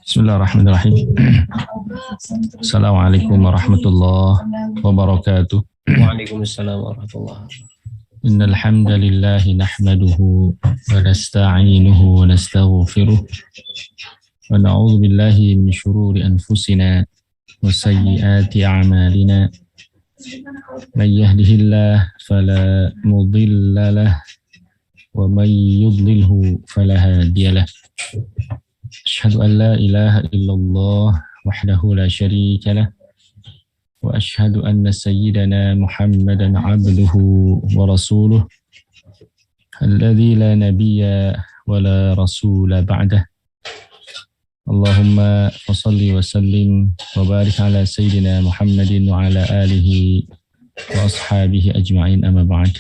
Bismillahirrahmanirrahim. Assalamualaikum warahmatullahi wabarakatuh. Waalaikumsalam warahmatullahi wabarakatuh. Innal hamdalillah nahmaduhu wa nasta'inuhu wa nastaghfiruh wa na'udzu billahi min shururi anfusina wa sayyiati a'malina. May yahdihillahu fala mudilla lahu wa may yudlilhu fala hadiya lahu. Asyhadu an la ilaha illallah wahdahu la syarika lah wa asyhadu anna sayyidana Muhammadan abduhu wa rasuluh alladzi la nabiyya wa la rasula ba'dah. Allahumma salli wa sallim wa barik ala sayyidina Muhammadin wa ala alihi wa ashabihi ajma'in, amma ba'd.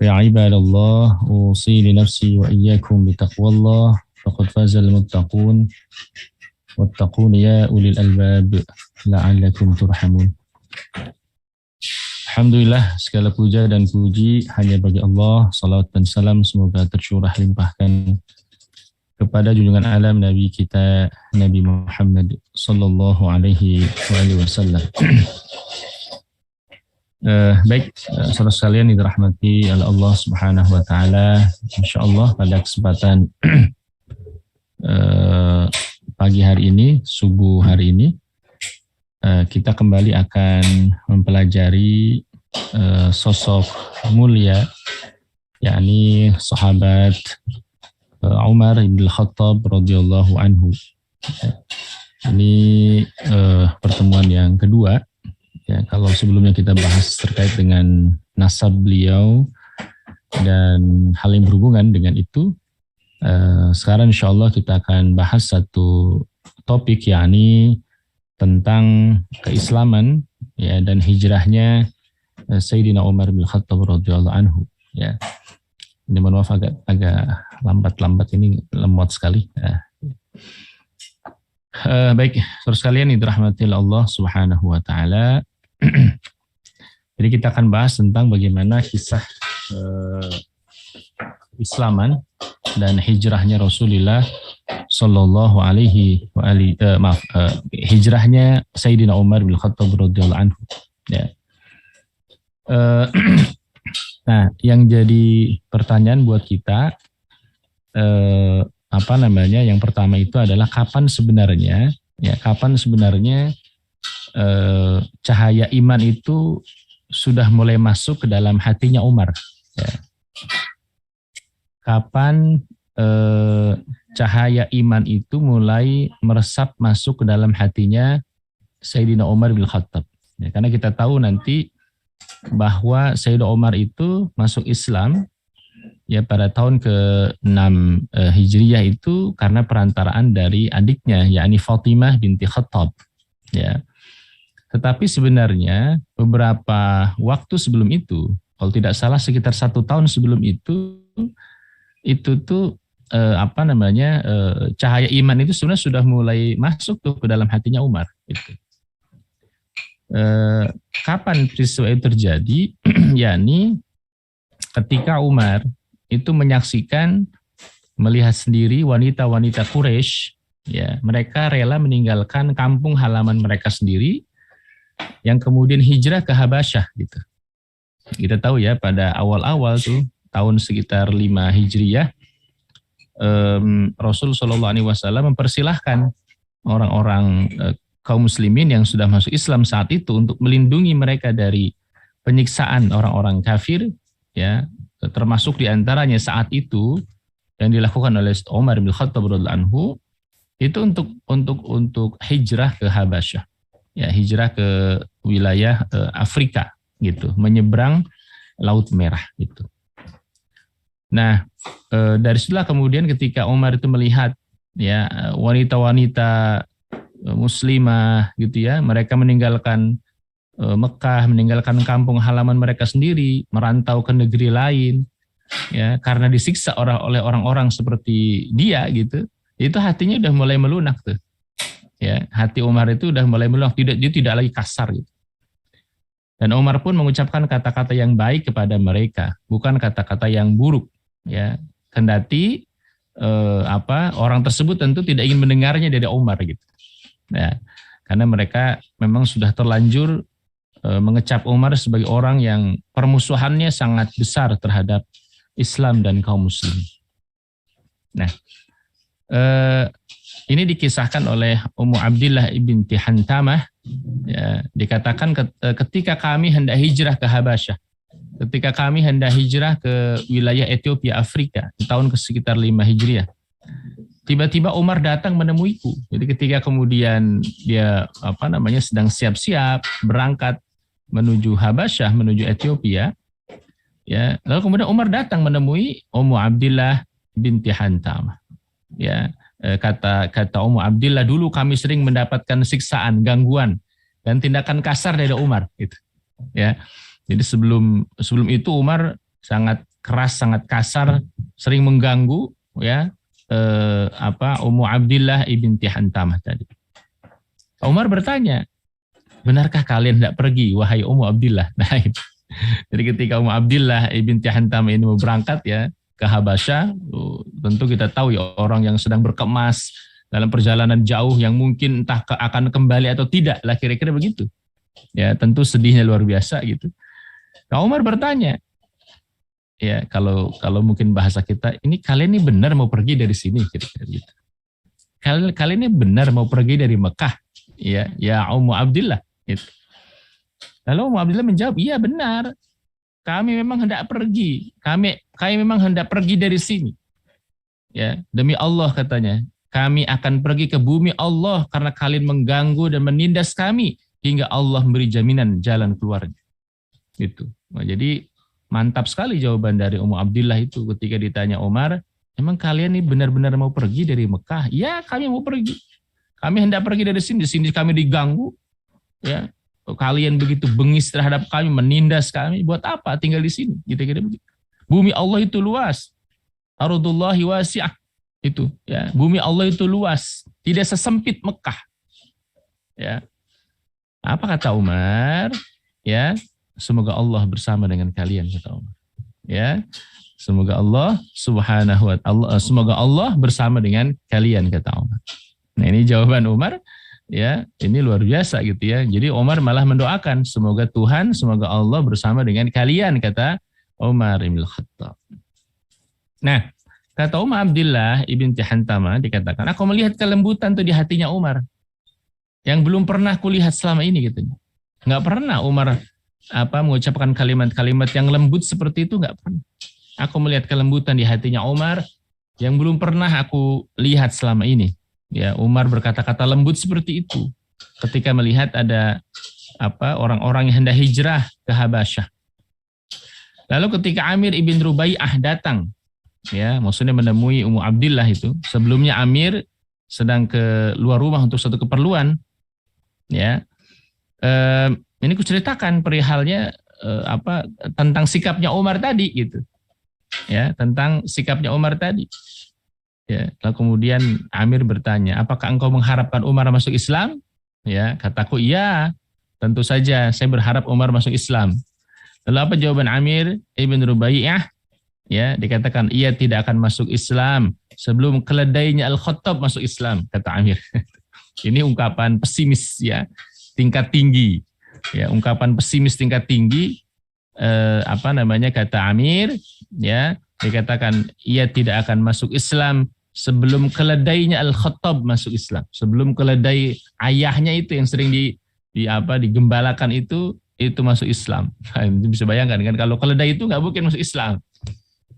Ya ibadallah, usi li nafsi wa iyyakum bi taqwallah. Faqad fazal muttaqun wattaqun ya ulil albab la'allakum turhamun. Alhamdulillah, segala puja dan puji hanya bagi Allah. Salawat dan salam semoga tercurah limpahkan kepada junjungan alam Nabi kita Nabi Muhammad sallallahu alaihi wasallam. Baik, saudara sekalian dirahmati oleh Allah Subhanahu wa taala. Insyaallah pada kesempatan pagi hari ini, subuh hari ini, kita kembali akan mempelajari sosok mulia, yakni sahabat Umar bin Khattab radhiyallahu anhu. Ini pertemuan yang kedua. Ya, kalau sebelumnya kita bahas terkait dengan nasab beliau dan hal yang berhubungan dengan itu, sekarang insya Allah kita akan bahas satu topik, yakni tentang keislaman ya dan hijrahnya Sayyidina Umar bin Khattab radhiyallahu anhu. Ya, ini mohon maaf agak lambat ini, lemot sekali. Ya. Baik, saudara sekalian yang dirahmati Allah Subhanahu wa taala. Jadi kita akan bahas tentang bagaimana kisah Islaman dan hijrahnya Rasulullah Sallallahu alaihi wa alihi, hijrahnya Sayyidina Umar bin Khattab radhiyallahu anhu. Ya. Nah, yang jadi pertanyaan buat kita, yang pertama itu adalah kapan sebenarnya cahaya iman itu sudah mulai masuk ke dalam hatinya Umar. Ya. Kapan cahaya iman itu mulai meresap masuk ke dalam hatinya Sayyidina Umar bin Khattab. Ya, karena kita tahu nanti bahwa Sayyidina Umar itu masuk Islam ya pada tahun ke-6 Hijriyah itu karena perantaraan dari adiknya, yakni Fatimah binti Khattab. Ya. Tetapi sebenarnya beberapa waktu sebelum itu, kalau tidak salah sekitar 1 tahun sebelum itu tuh cahaya iman itu sebenarnya sudah mulai masuk tuh ke dalam hatinya Umar. Gitu. Kapan peristiwa itu terjadi? yakni ketika Umar itu menyaksikan, melihat sendiri wanita-wanita Quraisy, ya mereka rela meninggalkan kampung halaman mereka sendiri, yang kemudian hijrah ke Habasyah gitu. Kita tahu ya pada awal-awal tuh tahun sekitar 5 Hijriyah, Rasul Shallallahu Alaihi Wasallam mempersilahkan orang-orang kaum muslimin yang sudah masuk Islam saat itu untuk melindungi mereka dari penyiksaan orang-orang kafir, ya termasuk diantaranya saat itu yang dilakukan oleh Umar bin Khattab radhiyallahu anhu itu untuk hijrah ke Habasyah, ya hijrah ke wilayah Afrika gitu, menyeberang Laut Merah gitu. Nah, dari situlah kemudian ketika Umar itu melihat ya wanita-wanita muslimah gitu ya, mereka meninggalkan Mekah, meninggalkan kampung halaman mereka sendiri, merantau ke negeri lain ya karena disiksa oleh orang-orang seperti dia gitu. Itu hatinya udah mulai melunak tuh. Ya, hati Umar itu udah mulai melunak, dia tidak lagi kasar gitu. Dan Umar pun mengucapkan kata-kata yang baik kepada mereka, bukan kata-kata yang buruk. Ya, kendati orang tersebut tentu tidak ingin mendengarnya dari Umar gitu. Ya, karena mereka memang sudah terlanjur mengecap Umar sebagai orang yang permusuhannya sangat besar terhadap Islam dan kaum muslim. Nah, ini dikisahkan oleh Ummu Abdillah binti Hantamah, ya, dikatakan ketika kami hendak hijrah ke Habasyah, ketika kami hendak hijrah ke wilayah Ethiopia, Afrika, di tahun sekitar 5 Hijriah, tiba-tiba Umar datang menemuiku. Jadi ketika kemudian dia sedang siap-siap berangkat menuju Habasyah, menuju Ethiopia, ya, lalu kemudian Umar datang menemui Ummu Abdillah binti Hantamah. Ya, kata Ummu Abdillah, dulu kami sering mendapatkan siksaan, gangguan dan tindakan kasar dari Umar gitu. Ya. Jadi sebelum itu Umar sangat keras, sangat kasar, sering mengganggu ya Ummu Abdillah binti Hantamah tadi. Umar bertanya, benarkah kalian tidak pergi wahai Ummu Abdillah? Nah, itu. Jadi ketika Ummu Abdillah binti Hantamah ini mau berangkat ya ke Habasyah, tentu kita tahu ya orang yang sedang berkemas dalam perjalanan jauh yang mungkin entah akan kembali atau tidak lah, kira-kira begitu. Ya, tentu sedihnya luar biasa gitu. Nah, Umar bertanya, ya kalau mungkin bahasa kita, ini kalian ini benar mau pergi dari sini, kira-kira gitu. Kalian ini benar mau pergi dari Mekah, ya Ummu Abdillah. Gitu. Lalu Ummu Abdillah menjawab, iya benar. Kami memang hendak pergi. Kami memang hendak pergi dari sini. Ya, demi Allah katanya, kami akan pergi ke bumi Allah karena kalian mengganggu dan menindas kami hingga Allah memberi jaminan jalan keluarnya. Gitu. Nah, jadi mantap sekali jawaban dari Ummu Abdillah itu ketika ditanya Umar, emang kalian ini benar-benar mau pergi dari Mekah? Ya, kami mau pergi. Kami hendak pergi dari sini. Di sini kami diganggu. Ya. Kalian begitu bengis terhadap kami, menindas kami, buat apa tinggal di sini? Gitu-gitu begitu. Bumi Allah itu luas. Ardullahi wasi'ah. Itu, ya. Bumi Allah itu luas, tidak sesempit Mekah. Ya. Apa kata Umar? Ya, semoga Allah bersama dengan kalian, kata Umar. Ya. Semoga Allah Subhanahu wa ta'ala, semoga Allah bersama dengan kalian, kata Umar. Nah, ini jawaban Umar. Ya, ini luar biasa gitu ya. Jadi Umar malah mendoakan, semoga Allah bersama dengan kalian, kata Umar bin Khattab. Nah, kata Ummu Abdillah binti Hantamah dikatakan, aku melihat kelembutan tuh di hatinya Umar yang belum pernah kulihat selama ini gitu. Enggak pernah Umar mengucapkan kalimat-kalimat yang lembut seperti itu, enggak pernah. Aku melihat kelembutan di hatinya Umar yang belum pernah aku lihat selama ini. Ya, Umar berkata-kata lembut seperti itu ketika melihat ada orang-orang yang hendak hijrah ke Habasyah. Lalu ketika Amir ibn Rubaiyah datang, ya, maksudnya menemui Ummu Abdillah itu, sebelumnya Amir sedang ke luar rumah untuk suatu keperluan, ya. Ini kuceritakan perihalnya tentang sikapnya Umar tadi gitu. Ya, tentang sikapnya Umar tadi. Ya, lalu kemudian Amir bertanya, apakah engkau mengharapkan Umar masuk Islam? Ya, kataku iya, tentu saja saya berharap Umar masuk Islam. Lalu apa jawaban Amir ibn Rubaiyah? Ya, dikatakan ia tidak akan masuk Islam sebelum keledainya Al-Khattab masuk Islam, kata Amir. Ini ungkapan pesimis ya, tingkat tinggi. Ya, ungkapan pesimis tingkat tinggi. Kata Amir, ya, dikatakan ia tidak akan masuk Islam sebelum keledainya Al-Khattab masuk Islam. Sebelum keledai ayahnya itu yang sering digembalakan itu masuk Islam. Nah, bisa bayangkan kan kalau keledai itu nggak mungkin masuk Islam.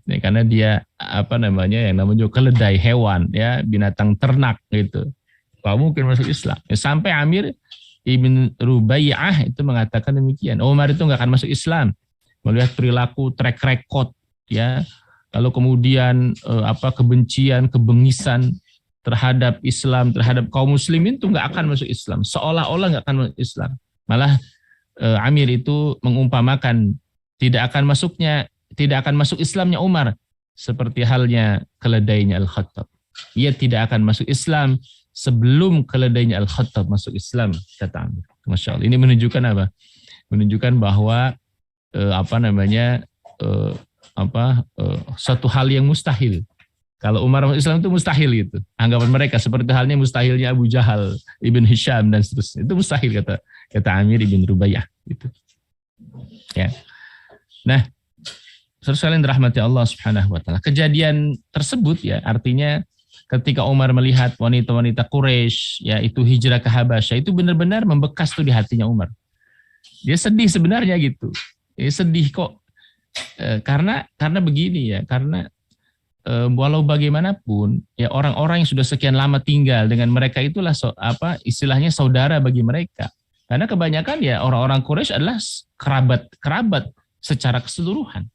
Ya, karena dia yang namanya keledai, hewan ya, binatang ternak gitu. Nggak mungkin masuk Islam. Ya, sampai Amir ibn Rubaiyah itu mengatakan demikian. Umar itu nggak akan masuk Islam. Melihat perilaku track record ya, lalu kemudian kebencian, kebengisan terhadap Islam, terhadap kaum muslimin itu nggak akan masuk Islam, seolah-olah nggak akan masuk Islam. Malah Amir itu mengumpamakan tidak akan masuk Islamnya Umar seperti halnya keledainya Al-Khattab. Ia tidak akan masuk Islam sebelum keledainya Al-Khattab masuk Islam, kata Amir. Masya Allah. Ini menunjukkan apa? Menunjukkan bahwa suatu hal yang mustahil Kalau Umar masuk Islam itu mustahil gitu. Anggapan mereka seperti halnya mustahilnya Abu Jahal, Ibn Hisham dan seterusnya. Itu mustahil kata Amir ibn Rubaiyah gitu. Ya. Nah, saudara sekalian dirahmati Allah Subhanahu wa taala. Kejadian tersebut ya artinya ketika Umar melihat wanita-wanita Quraisy ya itu hijrah ke Habasyah itu benar-benar membekas tuh di hatinya Umar. Dia sedih sebenarnya gitu. Dia sedih kok karena begini ya, karena walau bagaimanapun ya orang-orang yang sudah sekian lama tinggal dengan mereka itulah istilahnya saudara bagi mereka. Karena kebanyakan ya orang-orang Quraisy adalah kerabat secara keseluruhan.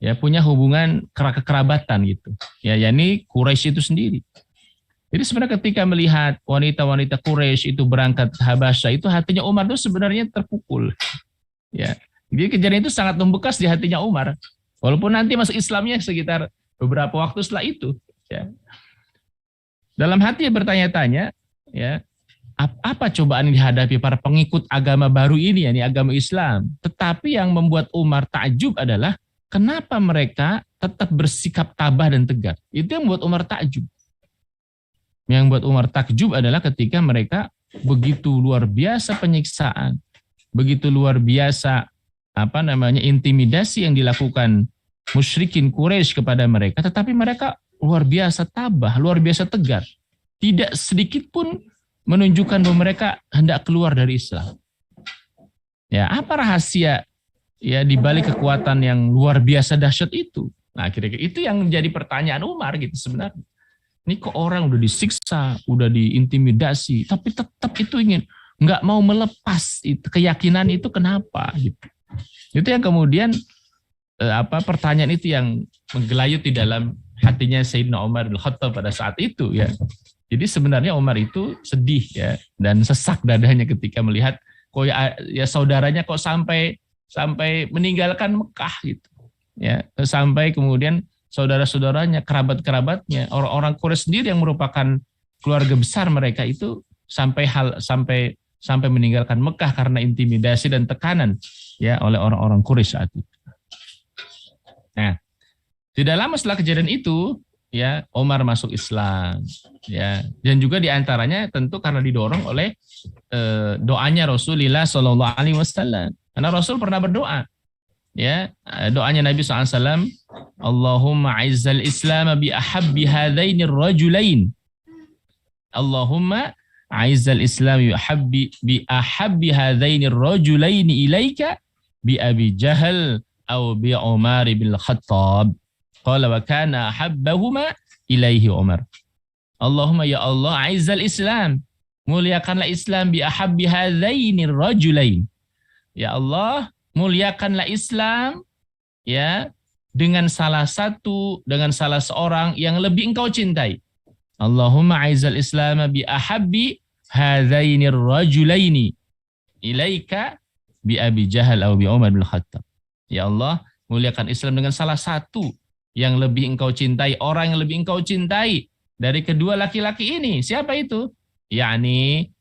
Ya punya hubungan kekerabatan gitu. Ya yakni Quraisy itu sendiri. Jadi sebenarnya ketika melihat wanita-wanita Quraisy itu berangkat ke Habasyah itu hatinya Umar itu sebenarnya terpukul. Ya. Jadi kejadian itu sangat membekas di hatinya Umar. Walaupun nanti masuk Islamnya sekitar beberapa waktu setelah itu, ya. Dalam hati bertanya-tanya, ya, apa cobaan yang dihadapi para pengikut agama baru ini, yakni agama Islam. Tetapi yang membuat Umar takjub adalah kenapa mereka tetap bersikap tabah dan tegar. Itu yang membuat Umar takjub. Yang membuat Umar takjub adalah ketika mereka begitu luar biasa penyiksaan, begitu luar biasa intimidasi yang dilakukan musyrikin Quraisy kepada mereka, tetapi mereka luar biasa tabah, luar biasa tegar. Tidak sedikit pun menunjukkan bahwa mereka hendak keluar dari Islam. Ya, apa rahasia ya di balik kekuatan yang luar biasa dahsyat itu? Nah, kira-kira itu yang menjadi pertanyaan Umar gitu sebenarnya. Ini kok orang udah disiksa, udah diintimidasi, tapi tetap itu ingin nggak mau melepas itu keyakinan itu kenapa gitu. Itu yang kemudian pertanyaan itu yang menggelayut di dalam hatinya Sayyidina Umar bin Khattab pada saat itu ya. Jadi sebenarnya Umar itu sedih ya dan sesak dadanya ketika melihat kok ya saudaranya kok sampai meninggalkan Mekah gitu. Ya, sampai kemudian saudara-saudaranya, kerabat-kerabatnya, orang-orang Quraisy sendiri yang merupakan keluarga besar mereka itu sampai meninggalkan Mekah karena intimidasi dan tekanan ya oleh orang-orang Quraisy saat itu. Nah, tidak lama setelah kejadian itu, ya Umar masuk Islam, ya dan juga diantaranya tentu karena didorong oleh doanya Rasulullah Shallallahu Alaihi Wasallam. Karena Rasul pernah berdoa, ya doanya Nabi SAW, Allahumma aizzal Islam bi ahabbi hadainir rajulain. Allahumma aizzal Islam bi ahabbi hadainir rajulain ilaika bi Abi Jahal atau bi Umar bin Khattab. Qala wa kana ahabbahuma ilaihi Umar. Allahumma ya Allah aizzal Islam, muliakanlah Islam bi ahabbi hadainir rajulain. Ya Allah, muliakanlah Islam ya dengan salah seorang yang lebih engkau cintai. Allahumma aizzal Islam bi ahabbi hadainir rajulaini ilaika bi Abi Jahal atau bi Umar bin Khattab. Ya Allah, muliakan Islam dengan salah satu yang lebih engkau cintai, orang yang lebih engkau cintai dari kedua laki-laki ini. Siapa itu? Yakni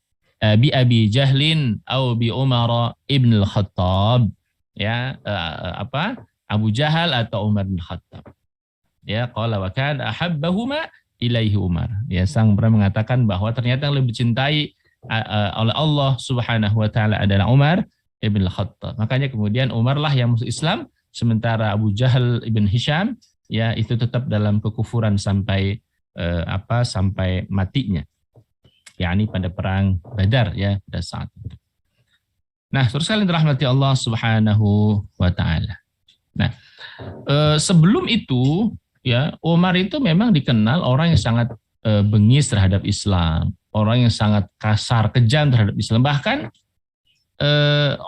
bi Abi Jahlin atau bi Umar ibn al-Khattab. Ya, Abu Jahal atau Umar bin Khattab. Ya, qala wa kana ahabbahuma ilaihi Umar. Ya, sang pernah mengatakan bahwa ternyata yang lebih dicintai oleh Allah Subhanahu wa taala adalah Umar ibn al-Khattab. Makanya kemudian Umar lah yang masuk Islam, sementara Abu Jahal ibn Hisham ya itu tetap dalam kekufuran sampai sampai matinya. Yakni pada perang Badar ya pada saat itu. Nah, terus kalian dirahmati Allah Subhanahu wa taala. Nah, sebelum itu ya Umar itu memang dikenal orang yang sangat bengis terhadap Islam, orang yang sangat kasar, kejam terhadap Islam. Bahkan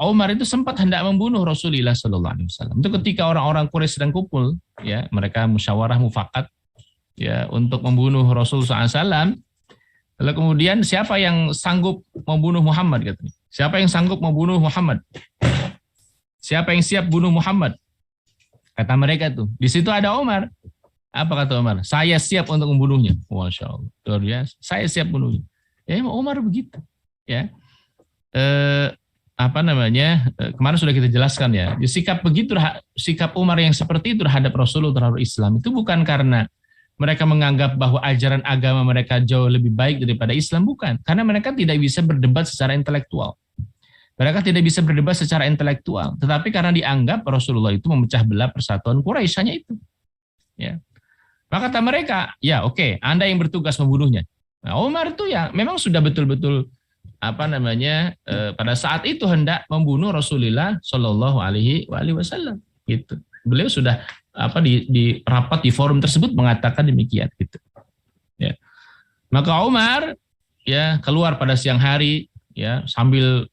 Umar itu sempat hendak membunuh Rasulullah Sallallahu Alaihi Wasallam. Itu ketika orang-orang Quraisy sedang kumpul, ya mereka musyawarah mufakat, ya untuk membunuh Rasulullah SAW. Lalu kemudian siapa yang sanggup membunuh Muhammad? Katanya. Siapa yang sanggup membunuh Muhammad? Siapa yang siap bunuh Muhammad? Kata mereka tuh. Di situ ada Umar. Apa kata Umar? Saya siap untuk membunuhnya. Masya Allah. Luar biasa. Saya siap bunuhnya. Ya Umar begitu. Ya. Kemarin sudah kita jelaskan sikap Umar yang seperti itu terhadap Rasulullah, terhadap Islam itu bukan karena mereka menganggap bahwa ajaran agama mereka jauh lebih baik daripada Islam, bukan. Karena mereka tidak bisa berdebat secara intelektual. Mereka tidak bisa berdebat secara intelektual, tetapi karena dianggap Rasulullah itu memecah belah persatuan Quraisy, hanya itu. Ya. Maka kata mereka, ya oke, Anda yang bertugas membunuhnya. Nah, Umar itu ya memang sudah betul-betul pada saat itu hendak membunuh Rasulullah Shallallahu Alaihi Wasallam. Gitu. Beliau sudah di rapat di forum tersebut mengatakan demikian. Gitu. Ya. Maka Umar ya keluar pada siang hari ya sambil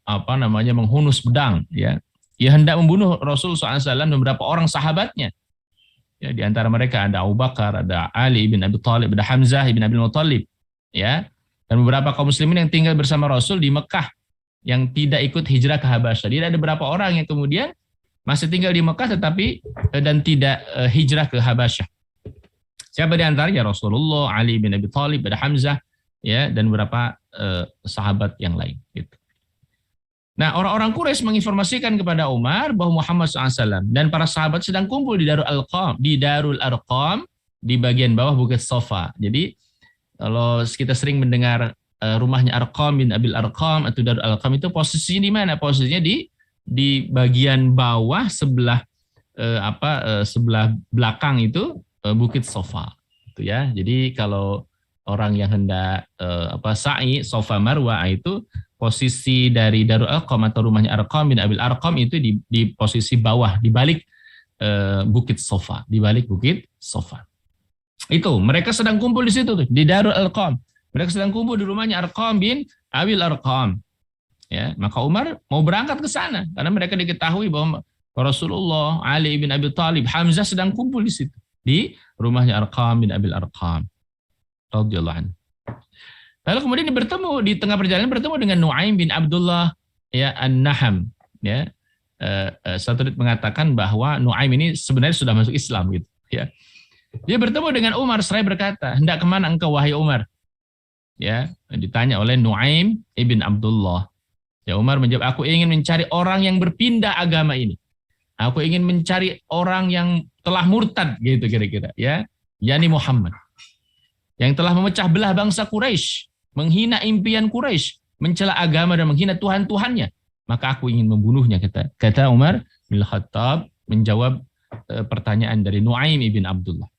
menghunus pedang ya. Ia hendak membunuh Rasul SAW dan beberapa orang sahabatnya. Ya, di antara mereka ada Abu Bakar, ada Ali bin Abi Thalib, ada Hamzah bin Abdul Muttalib, ya, dan beberapa kaum muslimin yang tinggal bersama Rasul di Mekah yang tidak ikut hijrah ke Habasyah. Jadi ada beberapa orang yang kemudian masih tinggal di Mekah tetapi dan tidak hijrah ke Habasyah. Siapa di antaranya? Rasulullah, Ali bin Abi Thalib, ada Hamzah, ya, dan beberapa sahabat yang lain. Gitu. Nah, orang-orang Quraisy menginformasikan kepada Umar bahwa Muhammad SAW dan para sahabat sedang kumpul di Darul Arqam di bagian bawah Bukit Safa. Jadi kalau kita sering mendengar rumahnya Arqam bin Abil Arqam atau Darul Arqam itu posisinya di mana? Posisinya di bagian bawah sebelah sebelah belakang itu Bukit Safa. Itu ya. Jadi kalau orang yang hendak sa'i Safa Marwa itu posisi dari Darul Arqam atau rumahnya Arqam bin Abil Arqam itu di posisi bawah, di balik Bukit Safa, di balik Bukit Safa. Itu mereka sedang kumpul di situ tuh, di Darul Arqam. Mereka sedang kumpul di rumahnya Arqam bin Abil Arqam. Ya, maka Umar mau berangkat ke sana karena mereka diketahui bahwa Rasulullah, Ali bin Abi Thalib, Hamzah sedang kumpul di situ, di rumahnya Arqam bin Abil Arqam radhiyallahu anhu. Lalu kemudian di tengah perjalanan bertemu dengan Nuaim bin Abdullah ya An-Naham ya. Satu mengatakan bahwa Nuaim ini sebenarnya sudah masuk Islam gitu ya. Dia bertemu dengan Umar seraya berkata, "Hendak kemana engkau wahai Umar?" Ya, ditanya oleh Nuaim ibn Abdullah. Ya, Umar menjawab, "Aku ingin mencari orang yang berpindah agama ini. Aku ingin mencari orang yang telah murtad," gitu kira-kira ya. Yani Muhammad. Yang telah memecah belah bangsa Quraisy, menghina impian Quraisy, mencela agama dan menghina Tuhan-Tuhannya. Maka aku ingin membunuhnya, kata Umar bin Khattab menjawab pertanyaan dari Nuaim ibn Abdullah.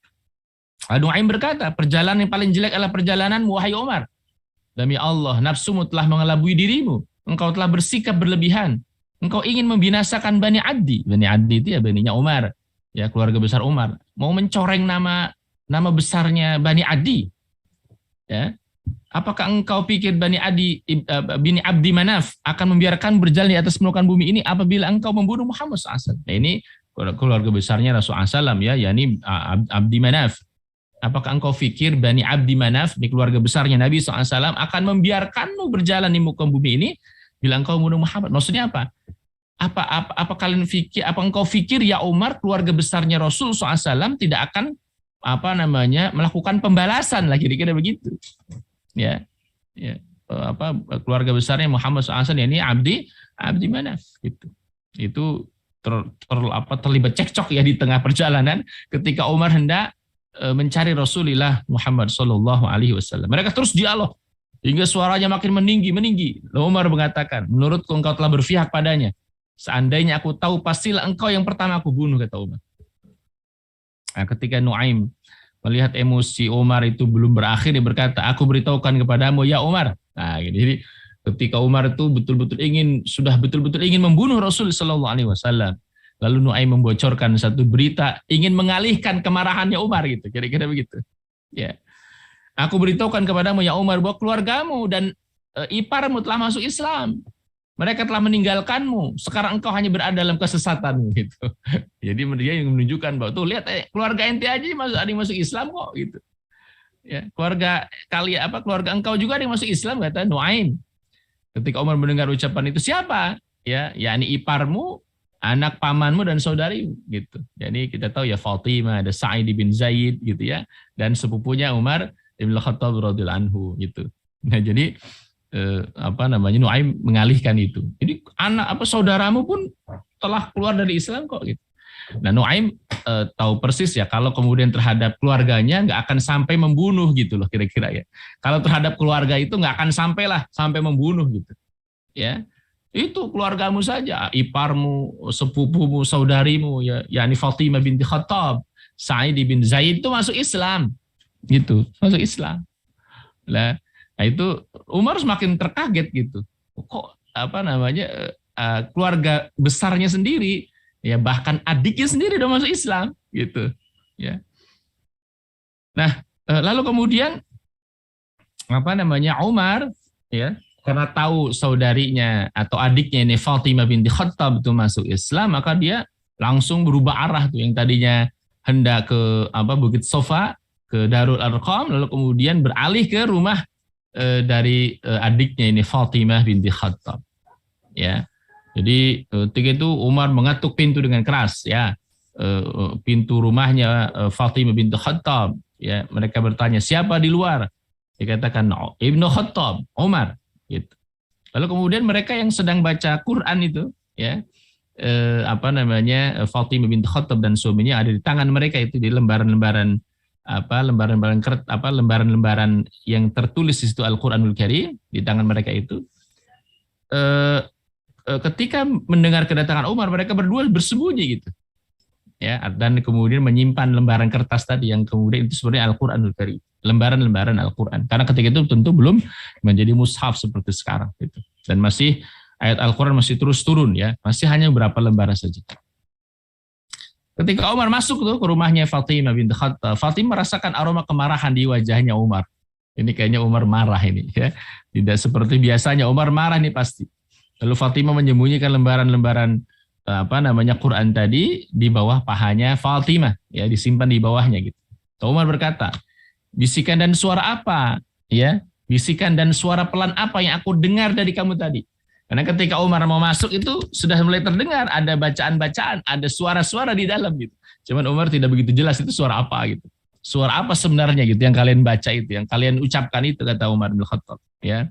Nuaim berkata, "Perjalanan yang paling jelek adalah perjalanan wahai Umar. Demi Allah, nafsumu telah mengelabui dirimu. Engkau telah bersikap berlebihan. Engkau ingin membinasakan Bani Addi." Bani Addi itu ya baninya Umar, ya keluarga besar Umar. Mau mencoreng nama besarnya Bani Adi. Ya. Apakah engkau pikir Bani Abdi Manaf akan membiarkan berjalan di atas permukaan bumi ini apabila engkau membunuh Muhammad SAW? Nah, ini keluarga besarnya Rasulullah SAW ya, yakni Abdi Manaf. Apakah engkau pikir Bani Abdi Manaf, ini keluarga besarnya Nabi SAW, akan membiarkanmu berjalan di muka bumi ini bila engkau membunuh Muhammad? Maksudnya apa? Apa kalian fikir? Apa engkau fikir ya Umar, keluarga besarnya Rasul SAW tidak akan melakukan pembalasan lah, kira-kira begitu ya, keluarga besarnya Muhammad SAW ini Abdi Manaf gitu. Itu terlibat cekcok ya di tengah perjalanan ketika Umar hendak mencari Rasulullah Muhammad Sallallahu Alaihi Wasallam. Mereka terus dialog hingga suaranya makin meninggi. Lalu Umar mengatakan, "Menurutku engkau telah berpihak padanya. Seandainya aku tahu, pastilah engkau yang pertama aku bunuh," kata Umar. Nah, ketika Nuaim melihat emosi Umar itu belum berakhir, dia berkata, "Aku beritahukan kepadamu ya Umar." Nah, jadi ketika Umar itu betul-betul ingin membunuh Rasul Sallallahu Alaihi Wasallam, lalu Nuaim membocorkan satu berita ingin mengalihkan kemarahannya Umar gitu, kira-kira begitu. Ya, "Aku beritahukan kepadamu ya Umar bahwa keluargamu dan iparmu telah masuk Islam. Mereka telah meninggalkanmu. Sekarang engkau hanya berada dalam kesesatan," gitu. Jadi dia yang menunjukkan bahwa tuh lihat keluarga ente aja ada yang masuk Islam kok gitu. Ya, keluarga engkau juga ada yang masuk Islam, kata Nuaim. Ketika Umar mendengar ucapan itu, siapa? Ya, yakni iparmu, anak pamanmu dan saudarimu gitu. Jadi kita tahu ya Fatimah, ada Sa'id bin Zaid gitu ya, dan sepupunya Umar bin Khattab radhiyallahu anhu gitu. Nah, jadi Nuaim mengalihkan itu. Jadi saudaramu pun telah keluar dari Islam kok gitu. Nah, Nuaim tahu persis ya kalau kemudian terhadap keluarganya nggak akan sampai membunuh gitu loh kira-kira ya. Kalau terhadap keluarga itu nggak akan sampai membunuh gitu. Ya, itu keluargamu saja, iparmu, sepupumu, saudarimu, ya, yakni Fatimah binti Khattab, Sa'id bin Zaid itu masuk Islam, gitu, masuk Islam. Nah itu Umar semakin terkaget gitu. Kok apa namanya keluarga besarnya sendiri, ya bahkan adiknya sendiri udah masuk Islam, gitu. Ya. Nah lalu kemudian apa namanya Umar, ya karena tahu saudarinya atau adiknya ini Fatimah binti Khattab itu masuk Islam, maka dia langsung berubah arah tuh yang tadinya hendak ke Bukit Sofa, ke Darul Arqam, lalu kemudian beralih ke rumah dari adiknya ini Fatimah binti Khattab. Ya. Jadi ketika itu Umar mengetuk pintu dengan keras, ya. Pintu rumahnya Fatimah binti Khattab, ya. Mereka bertanya, "Siapa di luar?" Dikatakan Ibnu Khattab, Umar. Gitu. Lalu kemudian mereka yang sedang baca Quran itu, ya, Fatimah binti Khattab dan suaminya ada di tangan mereka itu di lembaran-lembaran lembaran-lembaran yang tertulis di situ Al-Qur'anul Karim di tangan mereka itu. Ketika mendengar kedatangan Umar, mereka berdua bersembunyi gitu. Ya, dan kemudian menyimpan lembaran kertas tadi yang kemudian itu sebenarnya Al-Qur'anul Karim, lembaran-lembaran Al-Qur'an. Karena ketika itu tentu belum menjadi mushaf seperti sekarang gitu. Dan masih ayat Al-Qur'an masih terus turun ya, masih hanya beberapa lembaran saja. Ketika Umar masuk tuh ke rumahnya Fatimah binti Khattab, Fatimah merasakan aroma kemarahan di wajahnya Umar. Ini kayaknya Umar marah ini ya. Tidak seperti biasanya, Umar marah nih pasti. Lalu Fatimah menyembunyikan lembaran-lembaran Quran tadi di bawah pahanya Fatimah, ya, disimpan di bawahnya gitu. Umar berkata, "Bisikan dan suara apa? Ya, bisikan dan suara pelan apa yang aku dengar dari kamu tadi?" Karena ketika Umar mau masuk itu sudah mulai terdengar ada bacaan-bacaan, ada suara-suara di dalam gitu. Cuman Umar tidak begitu jelas itu suara apa gitu. Suara apa sebenarnya gitu yang kalian baca itu, yang kalian ucapkan itu, kata Umar bin Khattab, ya.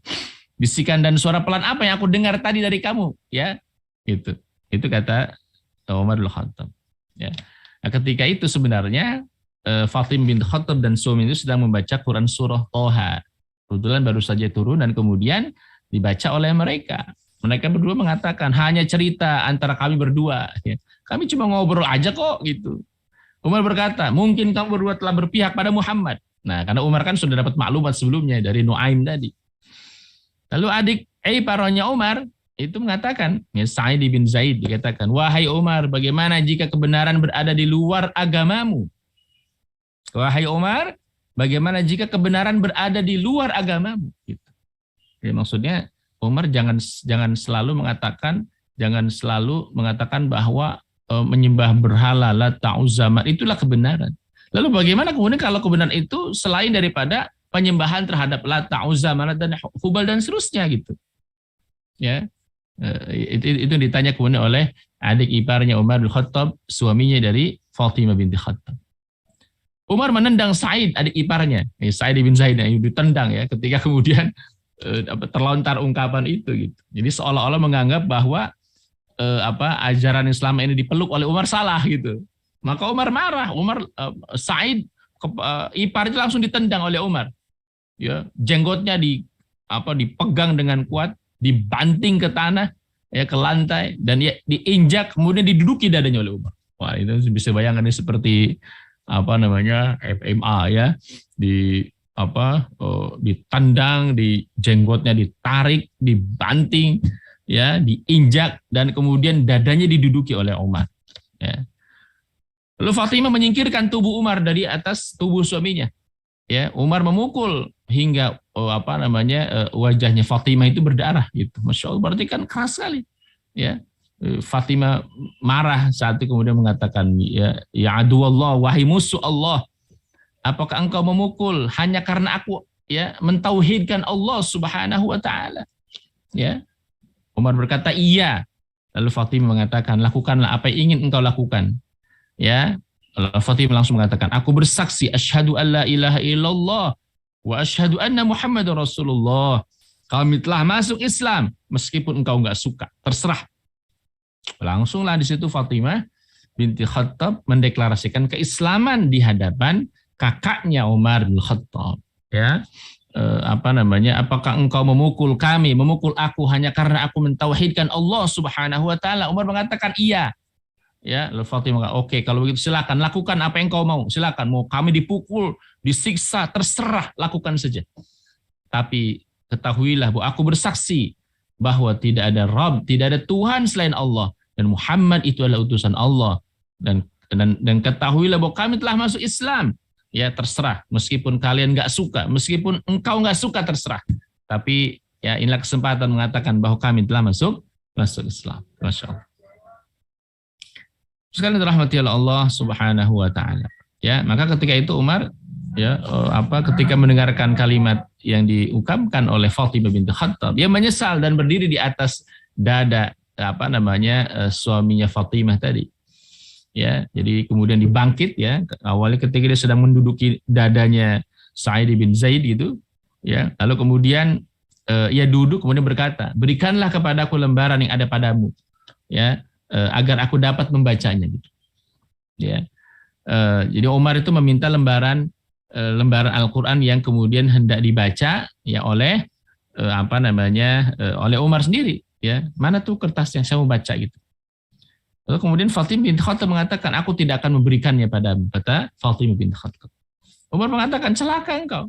Bisikan dan suara pelan apa yang aku dengar tadi dari kamu, ya. Gitu. Itu kata Umar bin Khattab. Ya. Nah, ketika itu sebenarnya Fatimah bin Khattab dan suami itu sedang membaca Quran surah Toha. Kebetulan baru saja turun dan kemudian dibaca oleh mereka. Mereka berdua mengatakan hanya cerita antara kami berdua. Ya. Kami cuma ngobrol aja kok gitu. Umar berkata, mungkin kamu berdua telah berpihak pada Muhammad. Nah, karena Umar kan sudah dapat maklumat sebelumnya dari Nuaim tadi. Lalu adik iparnya Umar itu mengatakan, ya, Sa'id bin Zaid dikatakan, "Wahai Umar, bagaimana jika kebenaran berada di luar agamamu?" Wahai Umar, bagaimana jika kebenaran berada di luar agamamu? Gitu. Jadi maksudnya Umar jangan selalu mengatakan bahwa menyembah berhala, Lata, Uzza, itulah kebenaran. Lalu bagaimana kemudian kalau kebenaran itu selain daripada penyembahan terhadap Lata, Uzza, dan Hubal dan seterusnya gitu. Ya. Itu ditanya kemudian oleh adik iparnya Umar bin Khattab, suaminya dari Fatimah binti Khattab. Umar menendang Sa'id, adik iparnya, Sa'id bin Zaid, yang ditendang ya ketika kemudian terlontar ungkapan itu gitu. Jadi seolah-olah menganggap bahwa ajaran Islam ini dipeluk oleh Umar salah gitu. Maka Umar marah. Sa'id ipar itu langsung ditendang oleh Umar. Ya, jenggotnya dipegang dengan kuat, dibanting ke tanah, ya, ke lantai, dan ya diinjak, kemudian diduduki dadanya oleh Umar. Wah, itu bisa bayangkan ini seperti FMA ya, ditendang, di jenggotnya ditarik, dibanting, ya, diinjak, dan kemudian dadanya diduduki oleh Umar. Ya. Lalu Fatimah menyingkirkan tubuh Umar dari atas tubuh suaminya. Ya, Umar memukul hingga wajahnya Fatimah itu berdarah gitu. Masya Allah, berarti kan keras sekali. Ya, Fatimah marah saat itu kemudian mengatakan, ya aduwallah, wahai musuh Allah, apakah engkau memukul hanya karena aku ya mentauhidkan Allah Subhanahu wa taala? Ya. Umar berkata, iya. Lalu Fatimah mengatakan, lakukanlah apa yang ingin engkau lakukan. Ya. Lalu Fatimah langsung mengatakan, aku bersaksi asyhadu alla ilaha illallah wa asyhadu anna Muhammadar Rasulullah. Kami telah masuk Islam meskipun engkau enggak suka. Terserah. Langsunglah di situ Fatimah binti Khattab mendeklarasikan keislaman di hadapan kakaknya Umar bin Khattab. Ya, apakah engkau memukul aku hanya karena aku mentauhidkan Allah Subhanahu wa taala? Umar mengatakan iya. Ya, lalu Fatimah, oke, kalau begitu silakan lakukan apa yang kau mau. Silakan, mau kami dipukul, disiksa, terserah, lakukan saja. Tapi ketahuilah bahwa aku bersaksi bahwa tidak ada Rabb, tidak ada Tuhan selain Allah, dan Muhammad itu adalah utusan Allah. Dan ketahuilah bahwa kami telah masuk Islam. Ya, terserah, meskipun kalian nggak suka, meskipun engkau nggak suka, terserah. Tapi ya, inilah kesempatan mengatakan bahwa kami telah masuk Islam. Masya Allah. Sekali dirahmati oleh Allah Subhanahu wa taala. Ya, maka ketika itu Umar ketika mendengarkan kalimat yang diungkapkan oleh Fatimah binti Khattab, dia menyesal dan berdiri di atas dada suaminya Fatimah tadi. Ya, jadi kemudian dibangkit ya. Awalnya ketika dia sedang menduduki dadanya Sa'id bin Zaid gitu, ya. Lalu kemudian ia duduk kemudian berkata, "Berikanlah kepadaku lembaran yang ada padamu." Ya, agar aku dapat membacanya gitu. Ya. Jadi Umar itu meminta lembaran Al-Qur'an yang kemudian hendak dibaca ya oleh oleh Umar sendiri, ya. Mana tuh kertas yang saya mau baca gitu. Lalu kemudian Fatimah binti Khattab mengatakan, aku tidak akan memberikannya padamu, kata Fatimah binti Khattab. Umar mengatakan, celaka engkau.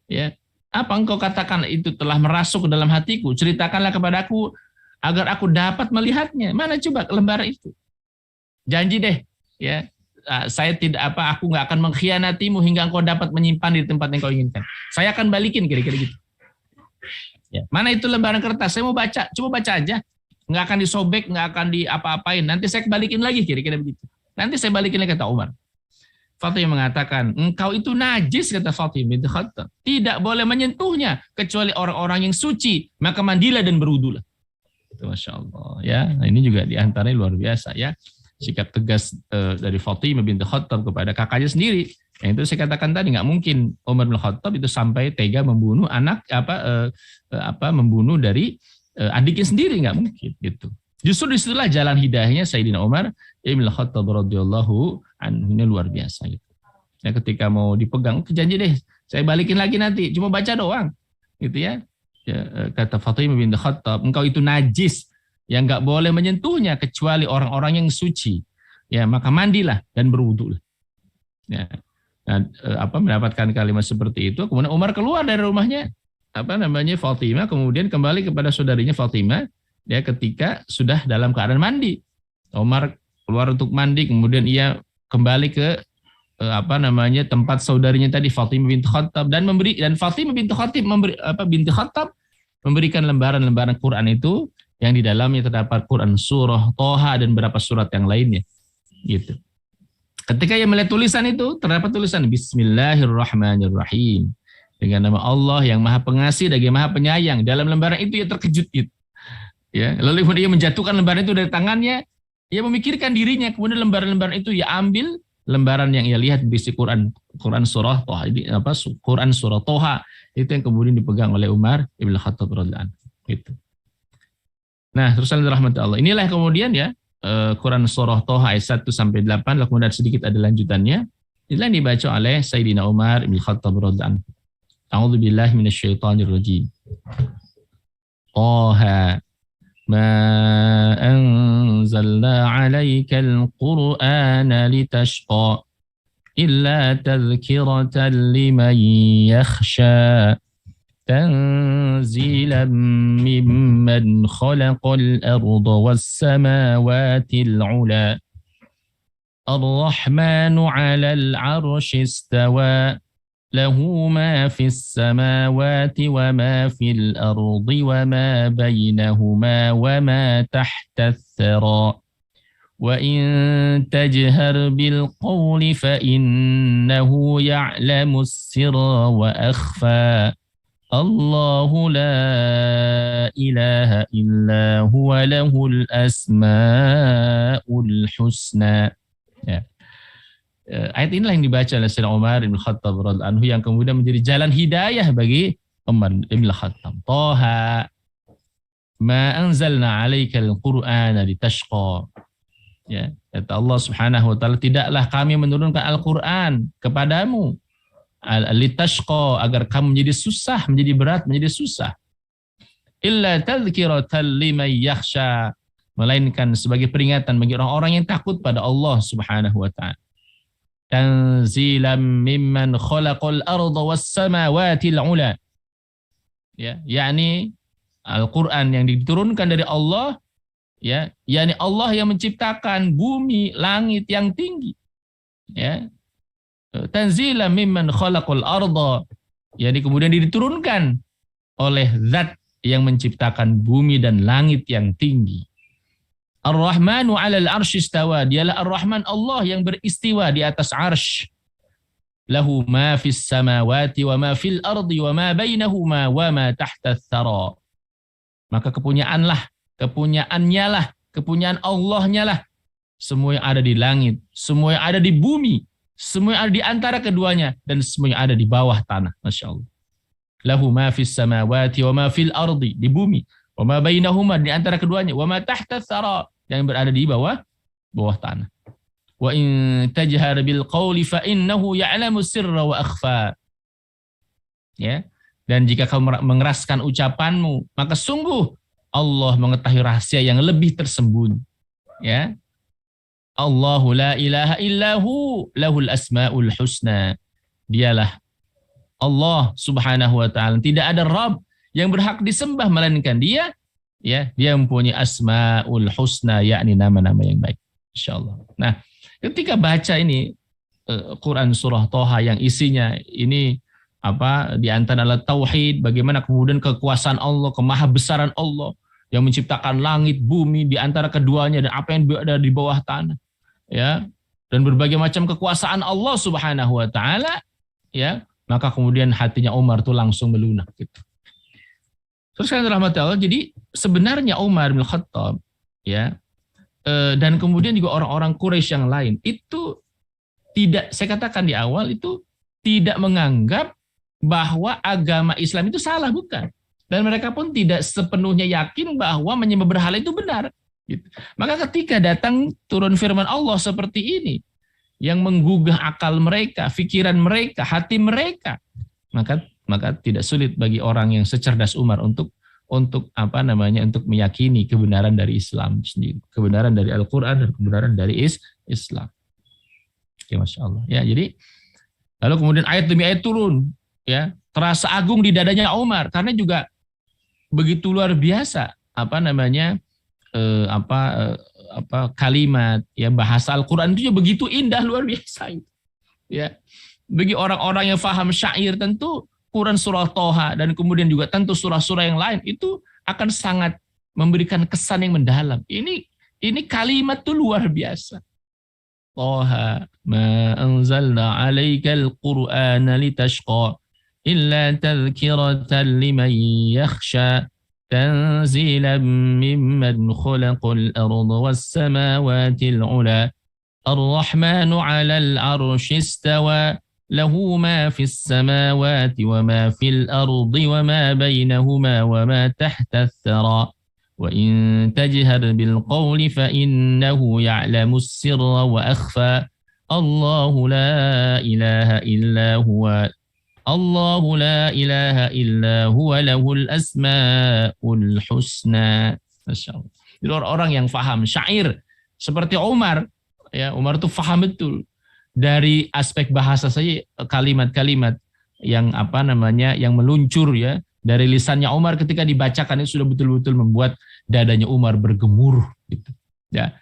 Ya, apa engkau katakan itu telah merasuk ke dalam hatiku? Ceritakanlah kepadaku agar aku dapat melihatnya. Mana coba lembaran itu? Janji deh, ya. Saya aku nggak akan mengkhianatimu hingga engkau dapat menyimpan di tempat yang kau inginkan. Saya akan balikin kira-kira gitu. Ya, mana itu lembaran kertas? Saya mau baca, coba baca aja. Nggak akan disobek, nggak akan diapa-apain. Nanti saya balikin lagi, kira-kira begitu. Nanti saya balikin lagi, kata Umar. Fatimah mengatakan, engkau itu najis, kata Fatimah binti Khattab. Tidak boleh menyentuhnya, kecuali orang-orang yang suci. Maka mandilah dan berwudulah. Masya Allah. Ya, nah ini juga diantaranya luar biasa ya. Sikap tegas dari Fatimah binti Khattab kepada kakaknya sendiri. Yang itu saya katakan tadi, nggak mungkin Umar bin Khattab itu sampai tega membunuh membunuh dari adiknya sendiri, nggak mungkin gitu. Justru disitulah jalan hidayahnya Sayyidina Umar ibn Khattab radhiyallahu anhu, ini luar biasa gitu. Ya, ketika mau dipegang, janji deh, saya balikin lagi nanti, cuma baca doang, gitu ya. Ya, kata Fatimah binti Khattab, engkau itu najis, yang nggak boleh menyentuhnya kecuali orang-orang yang suci. Ya, maka mandilah dan berwudulah. Ya, nah, mendapatkan kalimat seperti itu, kemudian Umar keluar dari rumahnya. Fatimah, kemudian kembali kepada saudarinya Fatimah ya ketika sudah dalam keadaan mandi. Umar keluar untuk mandi, kemudian ia kembali ke tempat saudarinya tadi Fatimah binti Khattab dan Fatimah binti Khattab memberikan lembaran-lembaran Quran itu yang di dalamnya terdapat Quran surah Toha dan beberapa surat yang lainnya gitu. Ketika ia melihat tulisan itu, terdapat tulisan Bismillahirrahmanirrahim. Dengan nama Allah yang Maha Pengasih dan yang Maha Penyayang. Dalam lembaran itu ia terkejut gitu. Ya, lalu dia menjatuhkan lembaran itu dari tangannya, ia memikirkan dirinya, kemudian lembaran-lembaran itu ia ambil, lembaran yang ia lihat berisi Quran surah Toha, Quran surah Toha, itu yang kemudian dipegang oleh Umar ibn Khattab radhiyallahu anhu. Gitu. Nah, terus rahmat Allah. Inilah kemudian ya Quran surah Toha ayat 1 sampai 8, lalu kemudian sedikit ada lanjutannya. Inilah yang dibaca oleh Sayyidina Umar ibn Khattab radhiyallahu anhu. A'udzu billahi minasyaitonir rajim. Taha ma anzalna 'alaikal qur'ana litashqa illa tadhkiratan liman yakhsha tanzilan mimman khalaqal arda was samawatil 'ula ar-rahmanu 'alal 'arsyi istawa له ما في السماوات وما في الأرض وما بينهما وما تحت الثرى وإن تجهر بالقول فإنه يعلم السر وأخفى الله لا إله إلا هو له الأسماء الحسنى. Ayat inilah yang dibaca oleh Sayyidina Umar bin Khattab radhiyallahu anhu yang kemudian menjadi jalan hidayah bagi Umar bin Khattab. Toha ma anzalna 'alaikal qur'ana litashqa. Ya, kata Allah Subhanahu wa taala, tidaklah kami menurunkan Al-Qur'an kepadamu litashqa, agar kamu menjadi susah, menjadi berat, menjadi susah. Illa tadhkiratan liman yakhsha, melainkan sebagai peringatan bagi orang-orang yang takut pada Allah Subhanahu wa taala. Tanzilam mimman khalaqal arda was samawati al-ula. Ya, yakni Al-Qur'an yang diturunkan dari Allah, ya, yakni Allah yang menciptakan bumi, langit yang tinggi. Ya. Tanzilam mimman khalaqal arda, yakni kemudian diturunkan oleh zat yang menciptakan bumi dan langit yang tinggi. Ar-Rahmanu 'alal 'arsy istawa, dialah Ar-Rahman, Allah yang beristiwa di atas arsy. Lahu ma fis samawati wa ma fil ardi wa ma bainahuma wa ma tahta tsara. Maka kepunyaannya lah, kepunyaan Allahnya lah semua yang ada di langit, semua yang ada di bumi, semua yang ada di antara keduanya, dan semua yang ada di bawah tanah. Masya Allah. Lahu ma fis samawati wa ma fil ardi, di bumi, wa ma bainahuma, di antara keduanya, wa ma tahta tsara, yang berada di bawah tanah. Wa in tajhar bil qawli fa innahu ya'lamu sirra wa akhfa. Ya. Dan jika kamu mengeraskan ucapanmu, maka sungguh Allah mengetahui rahasia yang lebih tersembunyi. Ya. Allahu la ilaha illahu lahul asmaul husna. Dialah Allah Subhanahu wa taala, tidak ada Rabb yang berhak disembah melainkan Dia. Ya, Dia mempunyai asmaul husna, yakni nama-nama yang baik. Insyaallah. Nah, ketika baca ini Quran surah Thaha yang isinya ini di antara adalah tauhid, bagaimana kemudian kekuasaan Allah, kemahabesaran Allah yang menciptakan langit, bumi, di antara keduanya dan apa yang ada di bawah tanah. Ya, dan berbagai macam kekuasaan Allah Subhanahu wa taala, ya, maka kemudian hatinya Umar tuh langsung melunak gitu. Terus kan rahmat Allah, jadi sebenarnya Umar bin Khattab, ya, dan kemudian juga orang-orang Quraisy yang lain itu tidak, saya katakan di awal, itu tidak menganggap bahwa agama Islam itu salah, bukan. Dan mereka pun tidak sepenuhnya yakin bahwa menyembah berhala itu benar. Gitu. Maka ketika datang turun firman Allah seperti ini, yang menggugah akal mereka, pikiran mereka, hati mereka, maka tidak sulit bagi orang yang secerdas Umar untuk meyakini kebenaran dari Islam sendiri, kebenaran dari Al-Quran dan kebenaran dari Islam. Ya, Masya Allah. Ya, jadi lalu kemudian ayat demi ayat turun, ya, terasa agung di dadanya Umar karena juga begitu luar biasa kalimat, ya, bahasa Al-Quran itu begitu indah, luar biasa itu. Ya, bagi orang-orang yang paham syair, tentu Quran surah Thaha dan kemudian juga tentu surah-surah yang lain itu akan sangat memberikan kesan yang mendalam. Ini kalimat itu luar biasa. Thaha ma anzalna 'alaikal Qur'ana litashqa illa tadhkiratan liman yakhsha tanzilan mimman khalaqal arda was samawati al-'ula ar-rahmanu 'alal 'arsy istawa lahu ma fis samawati wa ma fil ardi wa ma bainahuma wa ma tahta ath-thara wa in tajhar bil qawli fa innahu ya'lamu as-sirra wa akhfa Allahu la ilaha illa huwa lahul asmaul husna. Masyaallah. Jadi orang-orang yang faham syair seperti Umar, ya, Umar itu faham betul dari aspek bahasa saja, kalimat-kalimat yang yang meluncur, ya, dari lisannya Umar ketika dibacakan itu sudah betul-betul membuat dadanya Umar bergemuruh gitu. Ya.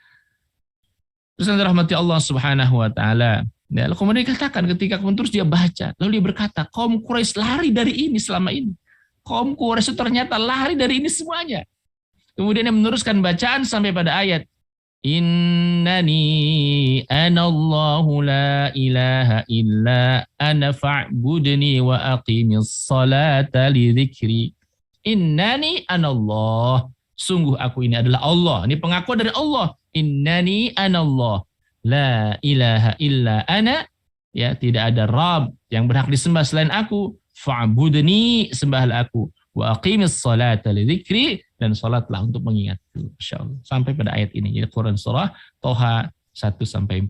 Terus rahmati Allah Subhanahu wa taala. Ya, lalu kemudian dikatakan ketika terus dia baca, lalu dia berkata, kaum Quraisy lari dari ini selama ini. Kaum Quraisy ternyata lari dari ini semuanya. Kemudian dia meneruskan bacaan sampai pada ayat Innani anallahu la ilaha illa ana fa'budni wa aqimis salata li dzikri. Innani anallah. Sungguh aku ini adalah Allah. Ini pengakuan dari Allah. Innani anallah. La ilaha illa ana. Ya, tidak ada Rabb yang berhak disembah selain aku. Fa'budni, sembahlah aku. Wa aqimis salata li dzikri, dan sholatlah untuk mengingatku. Masya Allah. Sampai pada ayat ini. Jadi Quran surah Toha 1-14.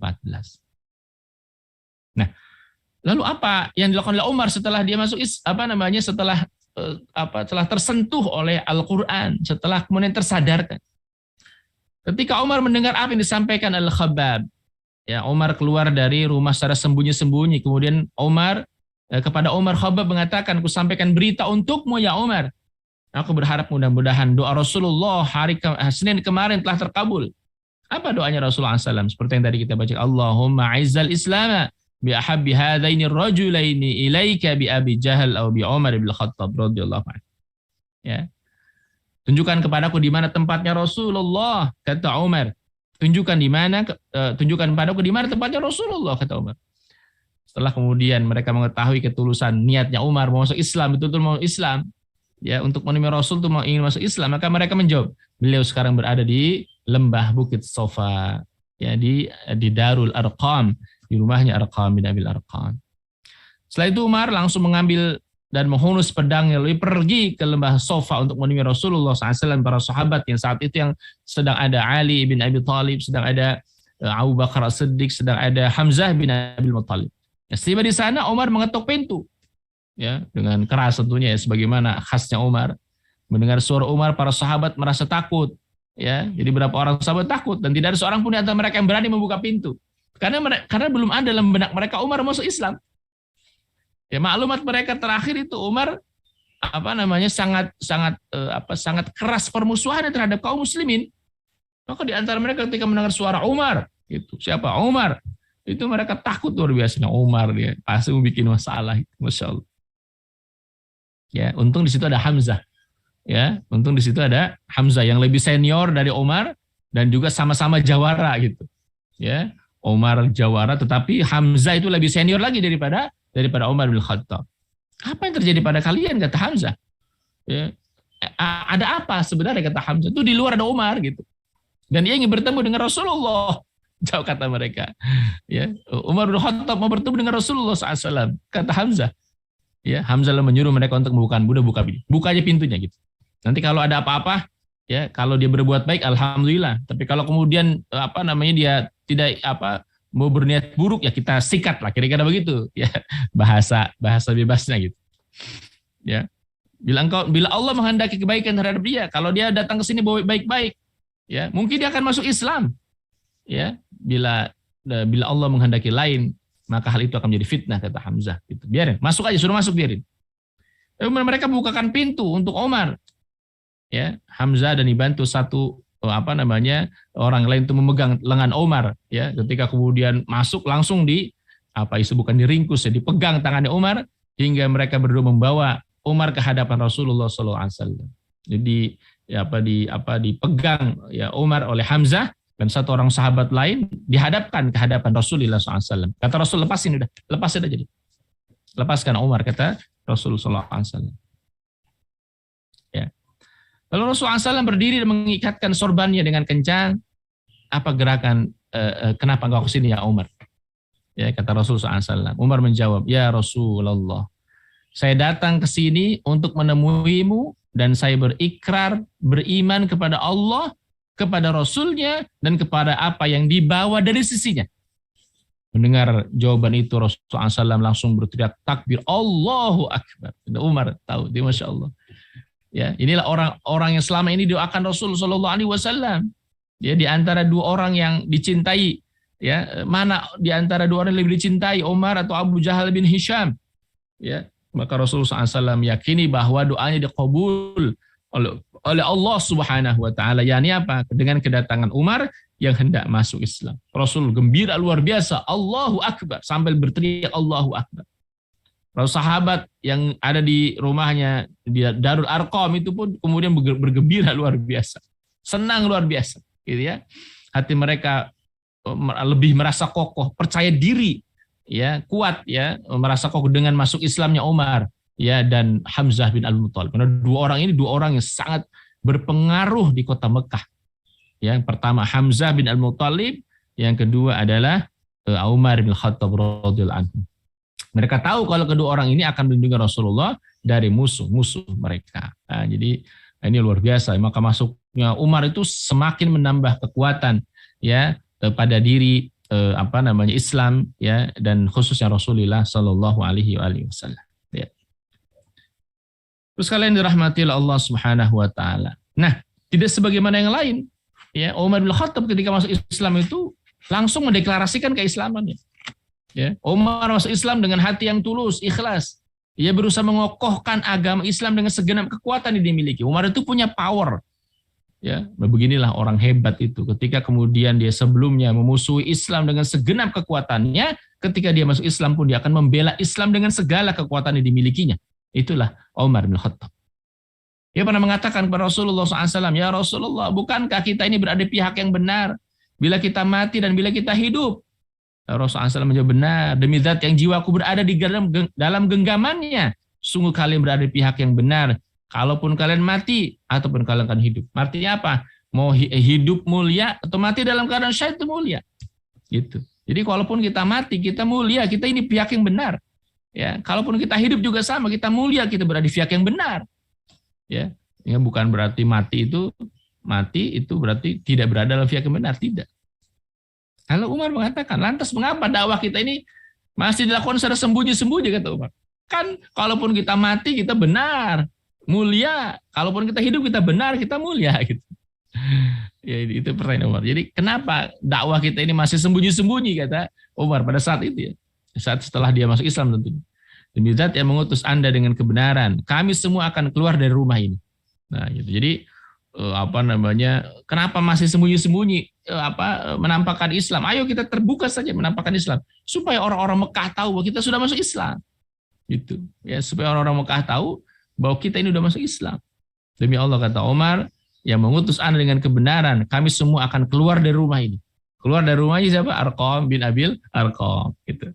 Nah, lalu apa yang dilakukan oleh Umar setelah dia masuk setelah tersentuh oleh Al-Quran, setelah kemudian tersadarkan. Ketika Umar mendengar apa yang disampaikan Al-Khabbab, ya Umar keluar dari rumah secara sembunyi-sembunyi. Kemudian kepada Umar Khabbab mengatakan, aku sampaikan berita untukmu ya Umar. Aku berharap mudah-mudahan doa Rasulullah hari Senin kemarin telah terkabul. Apa doanya Rasulullah SAW? Seperti yang tadi kita baca, Allahumma aizzal Islam bi ahabbi hadaini rajulaini ilaika bi Abi Jahal atau bi Umar bin Khattab radhiyallahu anhu. Ya. Tunjukkan kepadaku di mana tempatnya Rasulullah, kata Umar. Tunjukkan padaku di mana tempatnya Rasulullah, kata Umar. Setelah kemudian mereka mengetahui ketulusan niatnya Umar mau masuk Islam, betul-betul mau Islam, ya untuk menemui Rasul itu mau ingin masuk Islam, maka mereka menjawab, beliau sekarang berada di lembah Bukit Sofa, ya di Darul Arqam, di rumahnya Arqam bin Abil Arqam. Setelah itu Umar langsung mengambil dan menghunus pedangnya, lalu pergi ke lembah Sofa untuk menemui Rasulullah SAW, para sahabat yang saat itu yang sedang ada Ali bin Abi Thalib, sedang ada Abu Bakar As-Siddiq, sedang ada Hamzah bin Abil Muttalib. Ya, setiba di sana Umar mengetuk pintu, ya dengan keras tentunya, ya, sebagaimana khasnya Umar. Mendengar suara Umar, para sahabat merasa takut, ya. Jadi berapa orang sahabat takut dan tidak ada seorang pun di antara mereka yang berani membuka pintu, karena belum ada dalam benak mereka Umar masuk Islam. Ya, maklumat mereka terakhir itu Umar sangat keras permusuhannya terhadap kaum muslimin. Maka di antara mereka ketika mendengar suara Umar, itu siapa Umar, itu mereka takut luar biasa. Umar dia pasti membuat masalah, Masya Allah. Ya, untung di situ ada Hamzah. Ya, untung di situ ada Hamzah yang lebih senior dari Umar dan juga sama-sama jawara gitu. Ya, Umar jawara, tetapi Hamzah itu lebih senior lagi daripada Umar bin Khattab. Apa yang terjadi pada kalian, kata Hamzah? Ya, ada apa sebenarnya, kata Hamzah? Itu di luar ada Umar gitu. Dan dia ingin bertemu dengan Rasulullah. Jauh, kata mereka. Ya, Umar bin Khattab mau bertemu dengan Rasulullah SAW. Kata Hamzah. Ya, Hamzah menyuruh mereka untuk buka aja pintunya gitu. Nanti kalau ada apa-apa, ya kalau dia berbuat baik, alhamdulillah. Tapi kalau kemudian dia tidak mau berniat buruk, ya kita sikat lah, kira-kira begitu, ya bahasa bebasnya gitu. Ya, bila Allah menghendaki kebaikan terhadap dia, kalau dia datang ke sini baik-baik, ya mungkin dia akan masuk Islam. Ya, bila Allah menghendaki lain, maka hal itu akan menjadi fitnah, kata Hamzah. Gitu. Biarin, masuk aja, suruh masuk, biarin. Mereka bukakan pintu untuk Umar. Ya, Hamzah dan dibantu orang lain itu memegang lengan Umar, ya, ketika kemudian masuk langsung bukan diringkus, ya, dipegang tangannya Umar hingga mereka berdua membawa Umar ke hadapan Rasulullah SAW. Jadi dipegang ya Umar oleh Hamzah dan satu orang sahabat lain dihadapkan ke hadapan Rasulullah SAW. Kata Rasul, lepasin aja jadi. Lepaskan Umar, kata Rasulullah SAW. Ya. Lalu Rasulullah SAW berdiri dan mengikatkan sorbannya dengan kencang. Apa gerakan, kenapa engkau kesini ya Umar? Ya, kata Rasulullah SAW. Umar menjawab, ya Rasulullah, saya datang ke sini untuk menemuimu dan saya berikrar, beriman kepada Allah, kepada Rasulnya, dan kepada apa yang dibawa dari sisinya. Mendengar jawaban itu, Rasulullah SAW langsung berteriak takbir, Allahu Akbar. Umar tahu, dia Masya Allah. Ya, inilah orang-orang yang selama ini doakan Rasul Shallallahu Alaihi Wasallam. Ya, di antara dua orang yang dicintai, ya mana di antara dua orang yang lebih dicintai, Umar atau Abu Jahal bin Hisham? Ya, maka Rasulullah SAW yakini bahwa doanya dikabul oleh Allah Subhanahu Wa Taala. Yani apa? Dengan kedatangan Umar yang hendak masuk Islam. Rasul gembira luar biasa, Allahu Akbar, sambil berteriak Allahu Akbar. Lalu sahabat yang ada di rumahnya di Darul Arqam itu pun kemudian bergembira luar biasa, senang luar biasa, gitu ya. Hati mereka lebih merasa kokoh, percaya diri, ya kuat, ya merasa kokoh dengan masuk Islamnya Umar, ya dan Hamzah bin Al-Muttalib. Karena dua orang yang sangat berpengaruh di kota Mekah. Yang pertama Hamzah bin Al-Muttalib, yang kedua adalah Umar bin Khattab radhiyallahu anhu. Mereka tahu kalau kedua orang ini akan melindungi Rasulullah dari musuh-musuh mereka. Nah, jadi Nah, ini luar biasa. Maka masuknya Umar itu semakin menambah kekuatan ya pada diri Islam ya, dan khususnya Rasulullah Shallallahu Alaihi Wasallam. Ya. Terus kalian dirahmati oleh Allah Subhanahu Wa Taala. Nah, tidak sebagaimana yang lain. Ya, Umar bin Khattab ketika masuk Islam itu langsung mendeklarasikan keislamannya. Ya, Umar masuk Islam dengan hati yang tulus, ikhlas. Ia berusaha mengokohkan agama Islam dengan segenap kekuatan yang dimiliki. Umar itu punya power. Ya, beginilah orang hebat itu. Ketika kemudian dia sebelumnya memusuhi Islam dengan segenap kekuatannya, ketika dia masuk Islam pun dia akan membela Islam dengan segala kekuatan yang dimilikinya. Itulah Umar bin Khattab. Dia pernah mengatakan kepada Rasulullah SAW, ya Rasulullah, bukankah kita ini berada di pihak yang benar? Bila kita mati dan bila kita hidup. Rasulullah SAW menjawab, benar. Demi zat yang jiwaku berada di dalam genggamannya. Sungguh kalian berada di pihak yang benar. Kalaupun kalian mati, ataupun kalian akan hidup. Artinya apa? Mau hidup mulia, atau mati dalam keadaan syahid itu mulia. Gitu. Jadi kalaupun kita mati, kita mulia. Kita ini pihak yang benar. Ya, kalaupun kita hidup juga sama, kita mulia, kita berada di pihak yang benar. Ya, bukan berarti mati itu berarti tidak berada dalam pihak yang benar, tidak. Kalau Umar mengatakan, lantas mengapa dakwah kita ini masih dilakukan secara sembunyi-sembunyi, kata Umar. Kan kalaupun kita mati kita benar, mulia. Kalaupun kita hidup kita benar, kita mulia gitu. Ya, itu pertanyaan Umar. Jadi kenapa dakwah kita ini masih sembunyi-sembunyi, kata Umar pada saat itu ya. Saat setelah dia masuk Islam tentunya. Demi zat yang mengutus Anda dengan kebenaran, kami semua akan keluar dari rumah ini. Nah, gitu. Jadi kenapa masih sembunyi-sembunyi menampakkan Islam? Ayo kita terbuka saja menampakkan Islam supaya orang-orang Mekah tahu bahwa kita sudah masuk Islam. Gitu. Ya, supaya orang-orang Mekah tahu bahwa kita ini sudah masuk Islam. Demi Allah, kata Umar, yang mengutus Anda dengan kebenaran, kami semua akan keluar dari rumah ini. Keluar dari rumah ini siapa? Arqam bin Abil Arqam, gitu.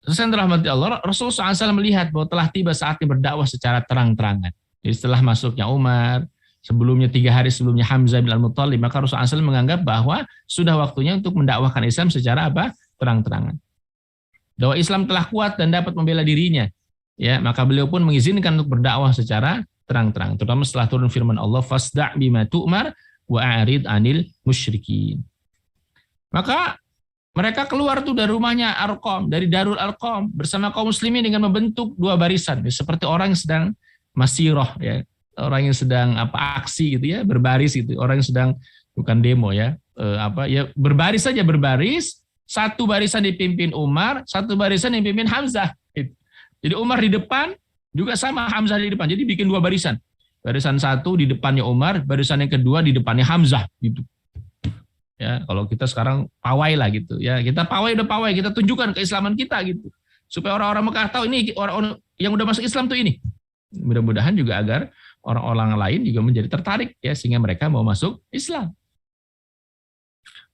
Setelah rahmati Allah, Rasulullah SAW melihat bahwa telah tiba saatnya berdakwah secara terang-terangan. Jadi setelah masuknya Umar, sebelumnya 3 hari sebelumnya Hamzah bin Al-Muttalib, maka Rasulullah SAW menganggap bahwa sudah waktunya untuk mendakwahkan Islam secara terang-terangan. Bahwa Islam telah kuat dan dapat membela dirinya. Ya, maka beliau pun mengizinkan untuk berdakwah secara terang-terangan. Terutama setelah turun firman Allah, fasda' bima tu'mar wa a'rid 'anil musyrikin. Maka mereka keluar tuh dari rumahnya Arqam, dari Darul Arqam bersama kaum muslimin dengan membentuk 2 barisan, seperti orang yang sedang masirah ya, orang yang sedang aksi gitu ya, berbaris gitu, orang yang sedang bukan demo ya, berbaris saja, berbaris, satu barisan dipimpin Umar, satu barisan dipimpin Hamzah. Gitu. Jadi Umar di depan juga sama Hamzah di depan. Jadi bikin 2 barisan. Barisan satu di depannya Umar, barisan yang kedua di depannya Hamzah gitu. Ya, kalau kita sekarang pawai lah gitu ya, kita pawai, kita tunjukkan keislaman kita gitu, supaya orang-orang Mekah tahu ini orang yang udah masuk Islam tuh ini. Mudah-mudahan juga agar orang-orang lain juga menjadi tertarik ya, sehingga mereka mau masuk Islam.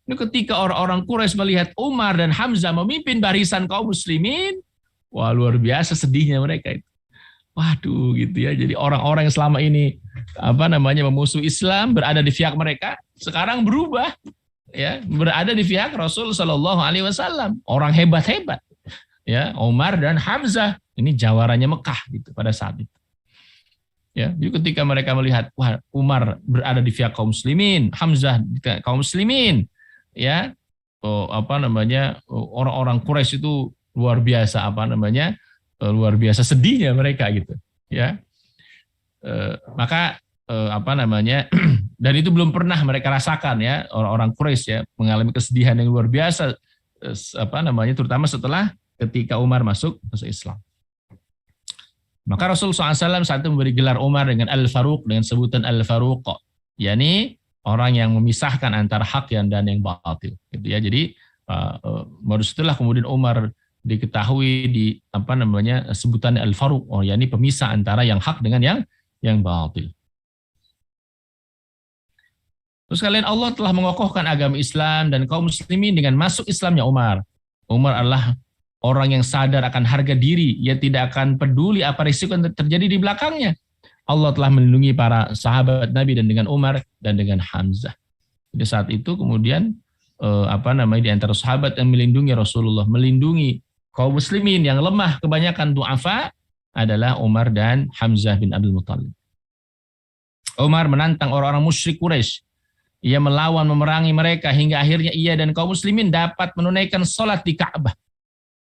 Ini ketika orang-orang Quraisy melihat Umar dan Hamzah memimpin barisan kaum muslimin, wah luar biasa sedihnya mereka itu. Waduh gitu ya, jadi orang-orang yang selama ini memusuh Islam berada di pihak mereka, sekarang berubah. Ya, berada di pihak Rasul Shallallahu Alaihi Wasallam, orang hebat-hebat, ya Umar dan Hamzah ini jawarannya Mekah gitu pada saat itu. Ya, jadi ketika mereka melihat wah Umar berada di pihak kaum muslimin, Hamzah di pihak kaum muslimin, ya orang-orang Quraisy itu luar biasa luar biasa sedihnya mereka gitu, ya. Maka dan itu belum pernah mereka rasakan ya, orang-orang Quraisy ya mengalami kesedihan yang luar biasa terutama setelah ketika Umar masuk Islam. Maka Rasulullah SAW saat itu memberi gelar Umar dengan Al-Faruq, dengan sebutan Al-Faruq, yakni orang yang memisahkan antara hak dan yang batil gitu ya. Jadi baru setelah kemudian Umar diketahui di sebutan Al-Faruq, yakni pemisah antara yang hak dengan yang batil. Terus kalian, Allah telah mengokohkan agama Islam dan kaum muslimin dengan masuk Islamnya Umar. Umar adalah orang yang sadar akan harga diri. Ia tidak akan peduli apa risiko yang terjadi di belakangnya. Allah telah melindungi para sahabat Nabi dan dengan Umar dan dengan Hamzah. Jadi saat itu kemudian di antara sahabat yang melindungi Rasulullah, melindungi kaum muslimin yang lemah, kebanyakan du'afa, adalah Umar dan Hamzah bin Abdul Muthalib. Umar menantang orang-orang musyrik Quraisy. Ia melawan, memerangi mereka hingga akhirnya ia dan kaum muslimin dapat menunaikan sholat di Ka'bah.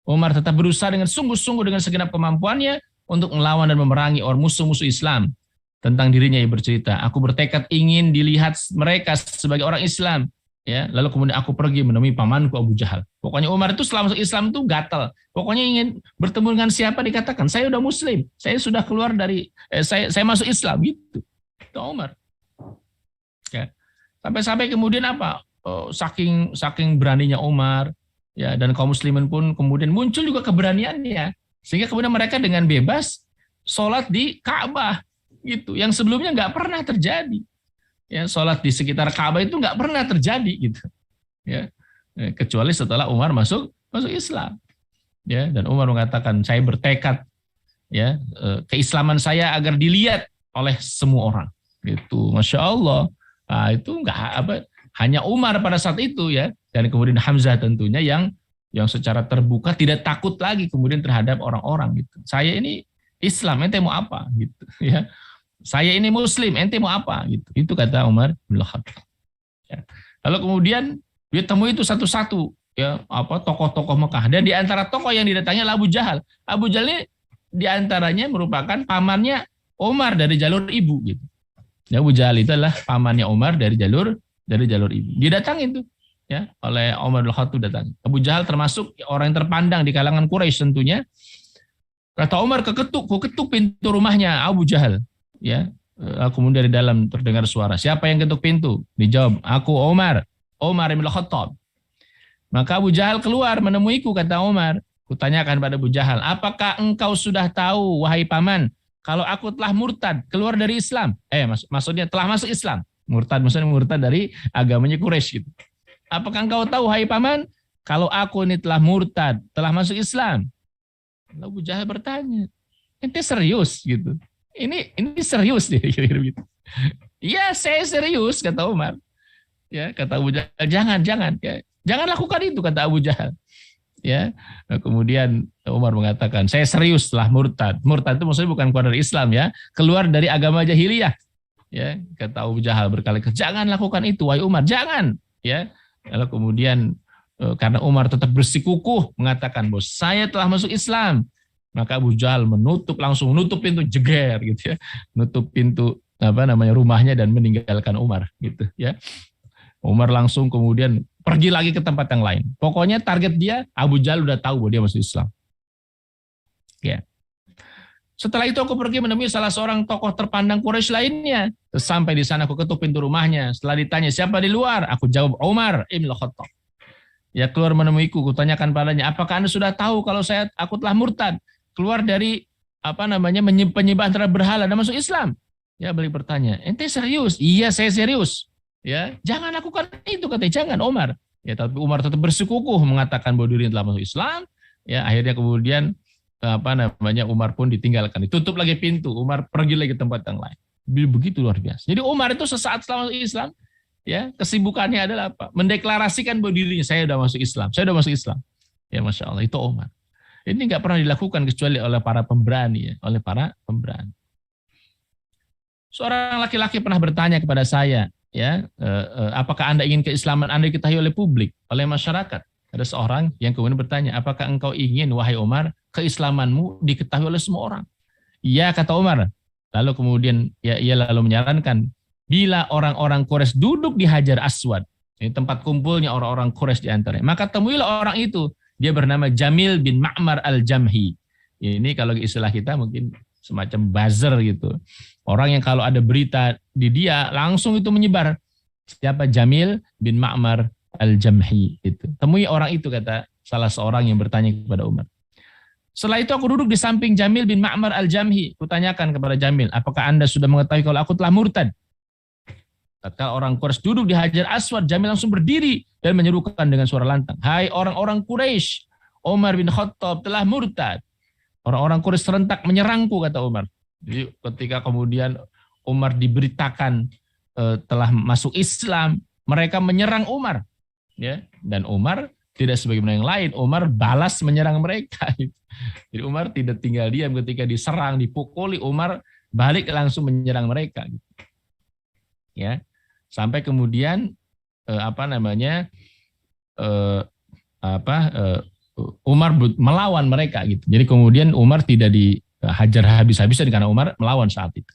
Umar tetap berusaha dengan sungguh-sungguh dengan segenap kemampuannya untuk melawan dan memerangi orang musuh-musuh Islam. Tentang dirinya ia bercerita, aku bertekad ingin dilihat mereka sebagai orang Islam. Ya, lalu kemudian aku pergi menemui pamanku Abu Jahal. Pokoknya Umar itu setelah masuk Islam itu gatal. Pokoknya ingin bertemu dengan siapa dikatakan, saya udah Muslim, saya sudah keluar dari, saya masuk Islam gitu. Itu Umar. Ya. Sampai kemudian apa? Saking beraninya Umar, ya, dan kaum muslimin pun kemudian muncul juga keberaniannya, sehingga kemudian mereka dengan bebas sholat di Ka'bah gitu, yang sebelumnya nggak pernah terjadi. Ya, sholat di sekitar Ka'bah itu nggak pernah terjadi gitu. Ya, kecuali setelah Umar masuk Islam. Ya, dan Umar mengatakan, saya bertekad, ya, keislaman saya agar dilihat oleh semua orang. Gitu, masya Allah. Nah, itu nggak apa, hanya Umar pada saat itu, ya, dan kemudian Hamzah tentunya yang secara terbuka tidak takut lagi kemudian terhadap orang-orang gitu. Saya ini Islam, ente mau apa gitu, ya. Saya ini Muslim, ente mau apa gitu. Itu kata Umar bin Khattab. Ya. Lalu kemudian dia temui itu satu-satu, ya, apa, tokoh-tokoh Mekah, dan di antara tokoh yang didatangi adalah Abu Jahal. Abu Jahal ini di antaranya merupakan pamannya Umar dari jalur ibu gitu. Ya, Abu Jahal itu adalah pamannya Umar dari jalur ibu. Didatangi itu, ya, oleh Umar bin Khattab datang. Abu Jahal termasuk orang yang terpandang di kalangan Quraisy tentunya. Kata Umar, ku ketuk pintu rumahnya Abu Jahal. Ya, kemudian dari dalam terdengar suara, siapa yang ketuk pintu? Dijawab, aku Umar bin Khattab. Maka Abu Jahal keluar menemuiku, kata Umar. Kutanyakan pada Abu Jahal, apakah engkau sudah tahu, wahai paman, kalau aku telah murtad, keluar dari Islam? Maksudnya telah masuk Islam. Murtad maksudnya murtad dari agamanya Quraisy gitu. Apakah engkau tahu, hai paman, kalau aku ini telah murtad, telah masuk Islam? Lalu Abu Jahal bertanya, ente serius gitu? Ini serius dia gitu. Iya, saya serius, kata Umar. Ya, kata Abu Jahal, jangan, ya, jangan lakukan itu, kata Abu Jahal. Ya, kemudian Umar mengatakan, saya serius telah murtad. Murtad itu maksudnya bukan keluar dari Islam, ya, keluar dari agama jahiliyah. Ya, kata Abu Jahal berkali-kali, jangan lakukan itu, wahai Umar, jangan. Ya, lalu kemudian karena Umar tetap bersikukuh mengatakan, bos, saya telah masuk Islam. Maka Abu Jahal langsung menutup pintu, jeger gitu, ya, nutup pintu rumahnya dan meninggalkan Umar gitu, ya. Umar langsung kemudian pergi lagi ke tempat yang lain. Pokoknya target dia, Abu Jahal udah tahu bahwa dia masuk Islam. Ya. Setelah itu aku pergi menemui salah seorang tokoh terpandang Quraisy lainnya. Sampai di sana aku ketuk pintu rumahnya. Setelah ditanya siapa di luar, aku jawab Umar bin Khattab. Ya, keluar menemuiku, kutanyakan padanya, apakah Anda sudah tahu kalau aku telah murtad, keluar dari penyembahan terhadap berhala dan masuk Islam? Ya, balik bertanya, ente serius? Iya, saya serius. Ya, jangan lakukan itu, katanya, jangan Umar. Ya, tapi Umar tetap bersikukuh mengatakan bahwa dirinya telah masuk Islam. Ya, akhirnya kemudian Umar pun ditinggalkan, ditutup lagi pintu, Umar pergi lagi ke tempat yang lain. Begitu luar biasa. Jadi Umar itu sesaat setelah masuk Islam, ya, kesibukannya adalah apa? Mendeklarasikan bahwa dirinya, saya sudah masuk Islam, saya sudah masuk Islam. Ya, masya Allah, itu Umar. Ini nggak pernah dilakukan kecuali oleh para pemberani, ya, oleh para pemberani. Seorang laki-laki pernah bertanya kepada saya, ya, apakah Anda ingin keislaman Anda diketahui oleh publik, oleh masyarakat? Ada seorang yang kemudian bertanya, apakah engkau ingin, wahai Umar, keislamanmu diketahui oleh semua orang? Iya, kata Umar. Lalu kemudian ia lalu menyarankan, bila orang-orang Quraisy duduk di Hajar Aswad, ini tempat kumpulnya orang-orang Quraisy di antaranya, maka temuilah orang itu. Dia bernama Jamil bin Ma'mar al-Jamhi. Ini kalau istilah kita mungkin semacam buzzer gitu. Orang yang kalau ada berita di dia langsung itu menyebar. Siapa Jamil bin Ma'mar al-Jamhi itu. Temui orang itu, kata salah seorang yang bertanya kepada Umar. Setelah itu aku duduk di samping Jamil bin Ma'mar al-Jamhi. Kutanyakan kepada Jamil, apakah Anda sudah mengetahui kalau aku telah murtad? Tatkala orang Quraisy duduk di Hajar Aswad, Jamil langsung berdiri dan menyerukan dengan suara lantang, hai orang-orang Quraisy, Umar bin Khattab telah murtad. Orang-orang Quraisy serentak menyerangku, kata Umar. Jadi ketika kemudian Umar diberitakan telah masuk Islam, mereka menyerang Umar, ya, dan Umar tidak sebagaimana yang lain. Umar balas menyerang mereka. Jadi Umar tidak tinggal diam ketika diserang, dipukuli, Umar balik langsung menyerang mereka. Ya, sampai kemudian Umar melawan mereka gitu. Jadi kemudian Umar tidak dihajar habis-habisan karena Umar melawan saat itu.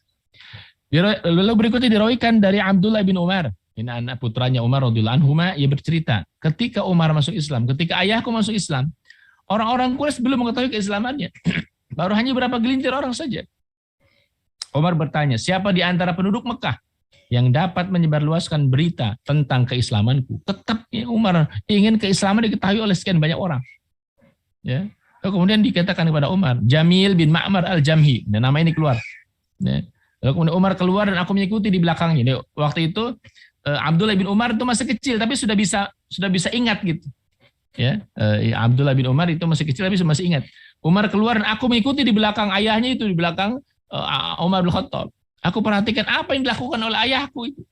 Lalu berikutnya dirawikan dari Abdullah bin Umar, ini anak putranya Umar radhiyallahu anhu, ia bercerita, ketika Umar masuk Islam, ketika ayahku masuk Islam, orang-orang Quraisy belum mengetahui keislamannya. Baru hanya berapa gelintir orang saja. Umar bertanya, siapa di antara penduduk Mekah yang dapat menyebarluaskan berita tentang keislamanku? Tetap ya, Umar ingin keislaman diketahui oleh sekian banyak orang. Ya. Lalu kemudian dikatakan kepada Umar, Jamil bin Ma'mar al-Jamhi, dan nama ini keluar. Ya. Lalu kemudian Umar keluar dan aku mengikuti di belakangnya. Jadi, waktu itu Abdullah bin Umar itu masih kecil tapi sudah bisa ingat gitu. Ya, Abdullah bin Umar itu masih kecil tapi masih ingat. Umar keluar dan aku mengikuti di belakang ayahnya itu, di belakang Umar bin Khattab. Aku perhatikan apa yang dilakukan oleh ayahku itu.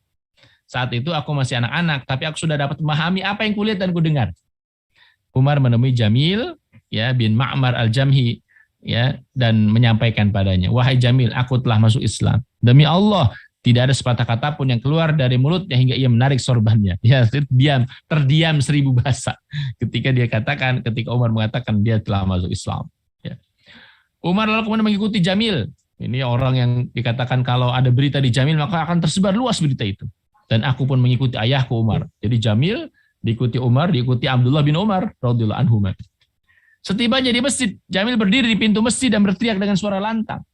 Saat itu aku masih anak-anak, tapi aku sudah dapat memahami apa yang kulihat dan kudengar. Umar menemui Jamil ya bin Ma'mar al-Jamhi ya dan menyampaikan padanya, wahai Jamil, aku telah masuk Islam. Demi Allah, tidak ada sepatah kata pun yang keluar dari mulutnya hingga ia menarik sorbannya. Ya, terdiam 1000 bahasa ketika Umar mengatakan dia telah masuk Islam. Ya. Umar lalu kemudian mengikuti Jamil. Ini orang yang dikatakan kalau ada berita di Jamil maka akan tersebar luas berita itu. Dan aku pun mengikuti ayahku Umar. Jadi Jamil diikuti Umar, diikuti Abdullah bin Umar radhiyallahu anhu. Setibanya di masjid, Jamil berdiri di pintu masjid dan berteriak dengan suara lantang.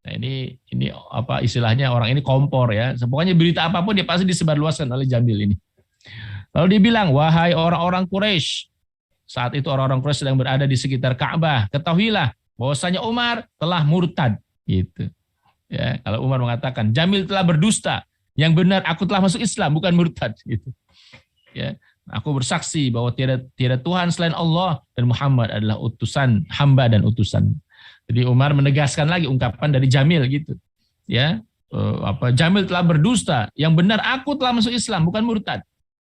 Nah, ini apa istilahnya, orang ini kompor ya. Pokoknya berita apapun dia pasti disebarluaskan oleh Jamil ini. Lalu dia bilang, wahai orang-orang Quraisy. Saat itu orang-orang Quraisy sedang berada di sekitar Ka'bah. Ketahuilah bahwasanya Umar telah murtad. Gitu. Ya, kalau Umar mengatakan Jamil telah berdusta, yang benar aku telah masuk Islam bukan murtad. Gitu. Ya. Aku bersaksi bahwa tiada Tuhan selain Allah dan Muhammad adalah utusan hamba dan utusan. Jadi Umar menegaskan lagi ungkapan dari Jamil gitu. Ya, Jamil telah berdusta, yang benar aku telah masuk Islam bukan murtad.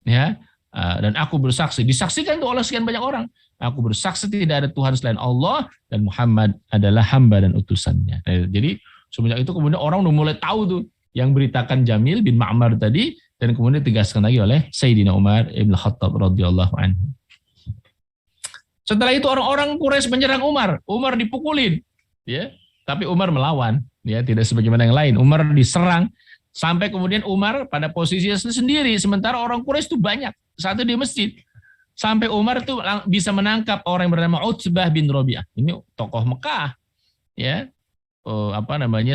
Ya, dan aku bersaksi, disaksikan itu oleh sekian banyak orang. Aku bersaksi tidak ada Tuhan selain Allah dan Muhammad adalah hamba dan utusannya. Jadi semenjak itu kemudian orang udah mulai tahu tuh yang beritakan Jamil bin Ma'mar tadi, dan kemudian ditegaskan lagi oleh Sayyidina Umar ibn Khattab radhiyallahu anhu. Setelah itu orang-orang Quraisy menyerang Umar. Umar dipukulin, ya. Tapi Umar melawan, ya, tidak sebagaimana yang lain. Umar diserang sampai kemudian Umar pada posisinya sendiri, sementara orang Quraisy itu banyak. Saat itu di masjid. Sampai Umar itu bisa menangkap orang yang bernama Utsbah bin Rabi'ah. Ini tokoh Mekah, ya.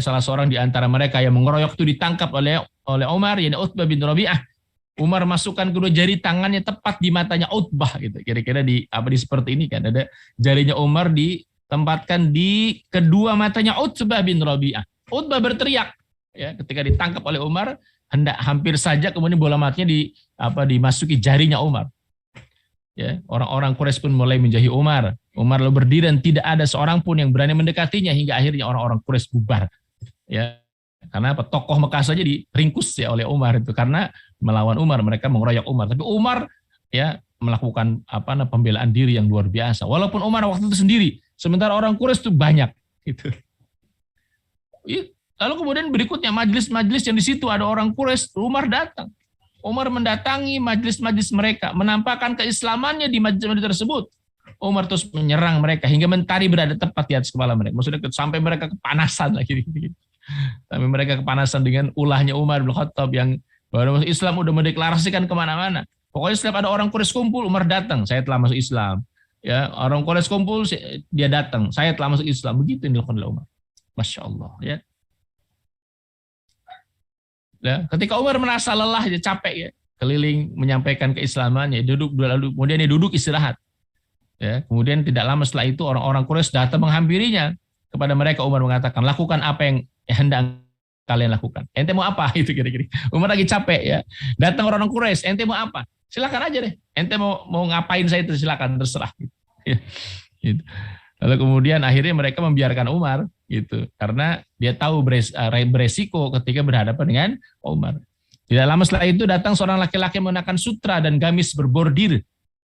Salah seorang di antara mereka yang mengeroyok itu ditangkap oleh Umar, yaitu Utbah bin Rabi'ah. Umar masukkan kedua jari tangannya tepat di matanya Utbah gitu. Kira-kira di seperti ini kan, ada jarinya Umar ditempatkan di kedua matanya Utbah bin Rabi'ah. Utbah berteriak ya ketika ditangkap oleh Umar, hampir saja kemudian bola matanya dimasuki jarinya Umar. Ya, orang-orang Quraisy pun mulai menjauhi Umar. Umar lalu berdiri dan tidak ada seorang pun yang berani mendekatinya hingga akhirnya orang-orang Quraisy bubar. Ya, karena tokoh Mekah saja diringkus ya oleh Umar itu karena melawan Umar, mereka mengeroyok Umar. Tapi Umar ya melakukan pembelaan diri yang luar biasa. Walaupun Umar waktu itu sendiri, sementara orang Quraisy itu banyak. Gitu. Lalu kemudian berikutnya majelis-majelis yang di situ ada orang Quraisy, Umar datang. Umar mendatangi majelis-majelis mereka, menampakkan keislamannya di majelis tersebut. Umar terus menyerang mereka hingga mentari berada tepat di atas kepala mereka. Maksudnya sampai mereka kepanasan lagi. Sampai mereka kepanasan dengan ulahnya Umar bin Khattab yang baru masuk Islam udah mendeklarasikan kemana-mana. Pokoknya setiap ada orang Quraisy kumpul, Umar datang, saya telah masuk Islam. Ya, orang Quraisy kumpul, dia datang, saya telah masuk Islam. Begitu yang dilakukan oleh Umar. Masya Allah. Ya. Ya, ketika Umar merasa lelah, dia capek ya, keliling menyampaikan keislamannya, kemudian dia duduk istirahat. Ya, kemudian tidak lama setelah itu orang-orang Quraisy datang menghampirinya. Kepada mereka Umar mengatakan, lakukan apa yang hendak kalian lakukan. Ente mau apa? Itu kira-kira. Umar lagi capek ya. Datang orang-orang Quraisy, ente mau apa? Silakan aja deh. Ente mau ngapain saya itu silakan, terserah. Ya, gitu. Lalu kemudian akhirnya mereka membiarkan Umar gitu karena dia tahu beresiko ketika berhadapan dengan Umar. Tidak lama setelah itu datang seorang laki-laki menggunakan sutra dan gamis berbordir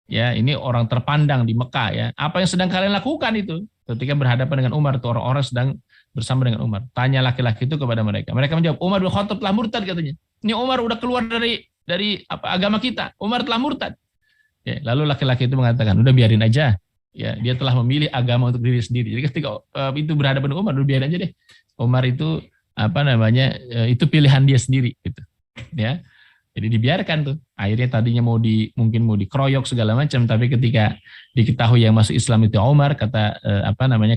Ya, ini orang terpandang di Mekah ya. Apa yang sedang kalian lakukan itu? Ketika berhadapan dengan Umar, itu orang-orang sedang bersama dengan Umar. Tanya laki-laki itu kepada mereka. Mereka menjawab, Umar bin Khattab telah murtad katanya. Ini Umar udah keluar dari apa agama kita. Umar telah murtad. Ya, lalu laki-laki itu mengatakan, udah biarin aja. Ya, dia telah memilih agama untuk diri sendiri. Jadi ketika itu berhadapan dengan Umar, udah biarin aja deh. Umar itu apa namanya? Itu pilihan dia sendiri gitu. Ya. Jadi dibiarkan tuh. Akhirnya tadinya mungkin mau dikeroyok segala macam, tapi ketika diketahui yang masuk Islam itu Umar, kata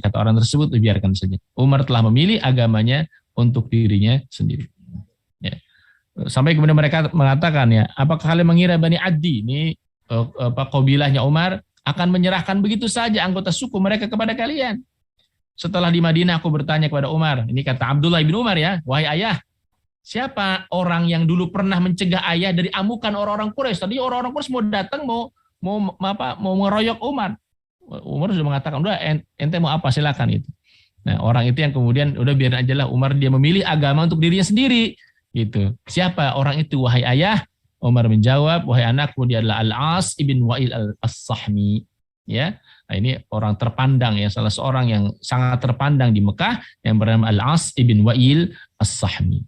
kata orang tersebut, dibiarkan saja. Umar telah memilih agamanya untuk dirinya sendiri. Ya. Sampai kemudian mereka mengatakan ya, apakah kalian mengira Bani Adi ini kabilahnya Umar akan menyerahkan begitu saja anggota suku mereka kepada kalian? Setelah di Madinah aku bertanya kepada Umar, ini kata Abdullah bin Umar ya, wahai ayah, siapa orang yang dulu pernah mencegah ayah dari amukan orang-orang Quraisy? Tadi orang-orang Quraisy mau datang mau ngeroyok Umar. Umar sudah mengatakan, udah ente mau apa silakan itu. Nah, orang itu yang kemudian udah biar aja lah Umar dia memilih agama untuk dirinya sendiri gitu. Siapa orang itu wahai ayah? Umar menjawab, wahai anakku, dia adalah Al-As ibn Wa'il As-Sahmi. Ya. Nah, ini orang terpandang ya, salah seorang yang sangat terpandang di Mekah yang bernama Al-As ibn Wa'il As-Sahmi.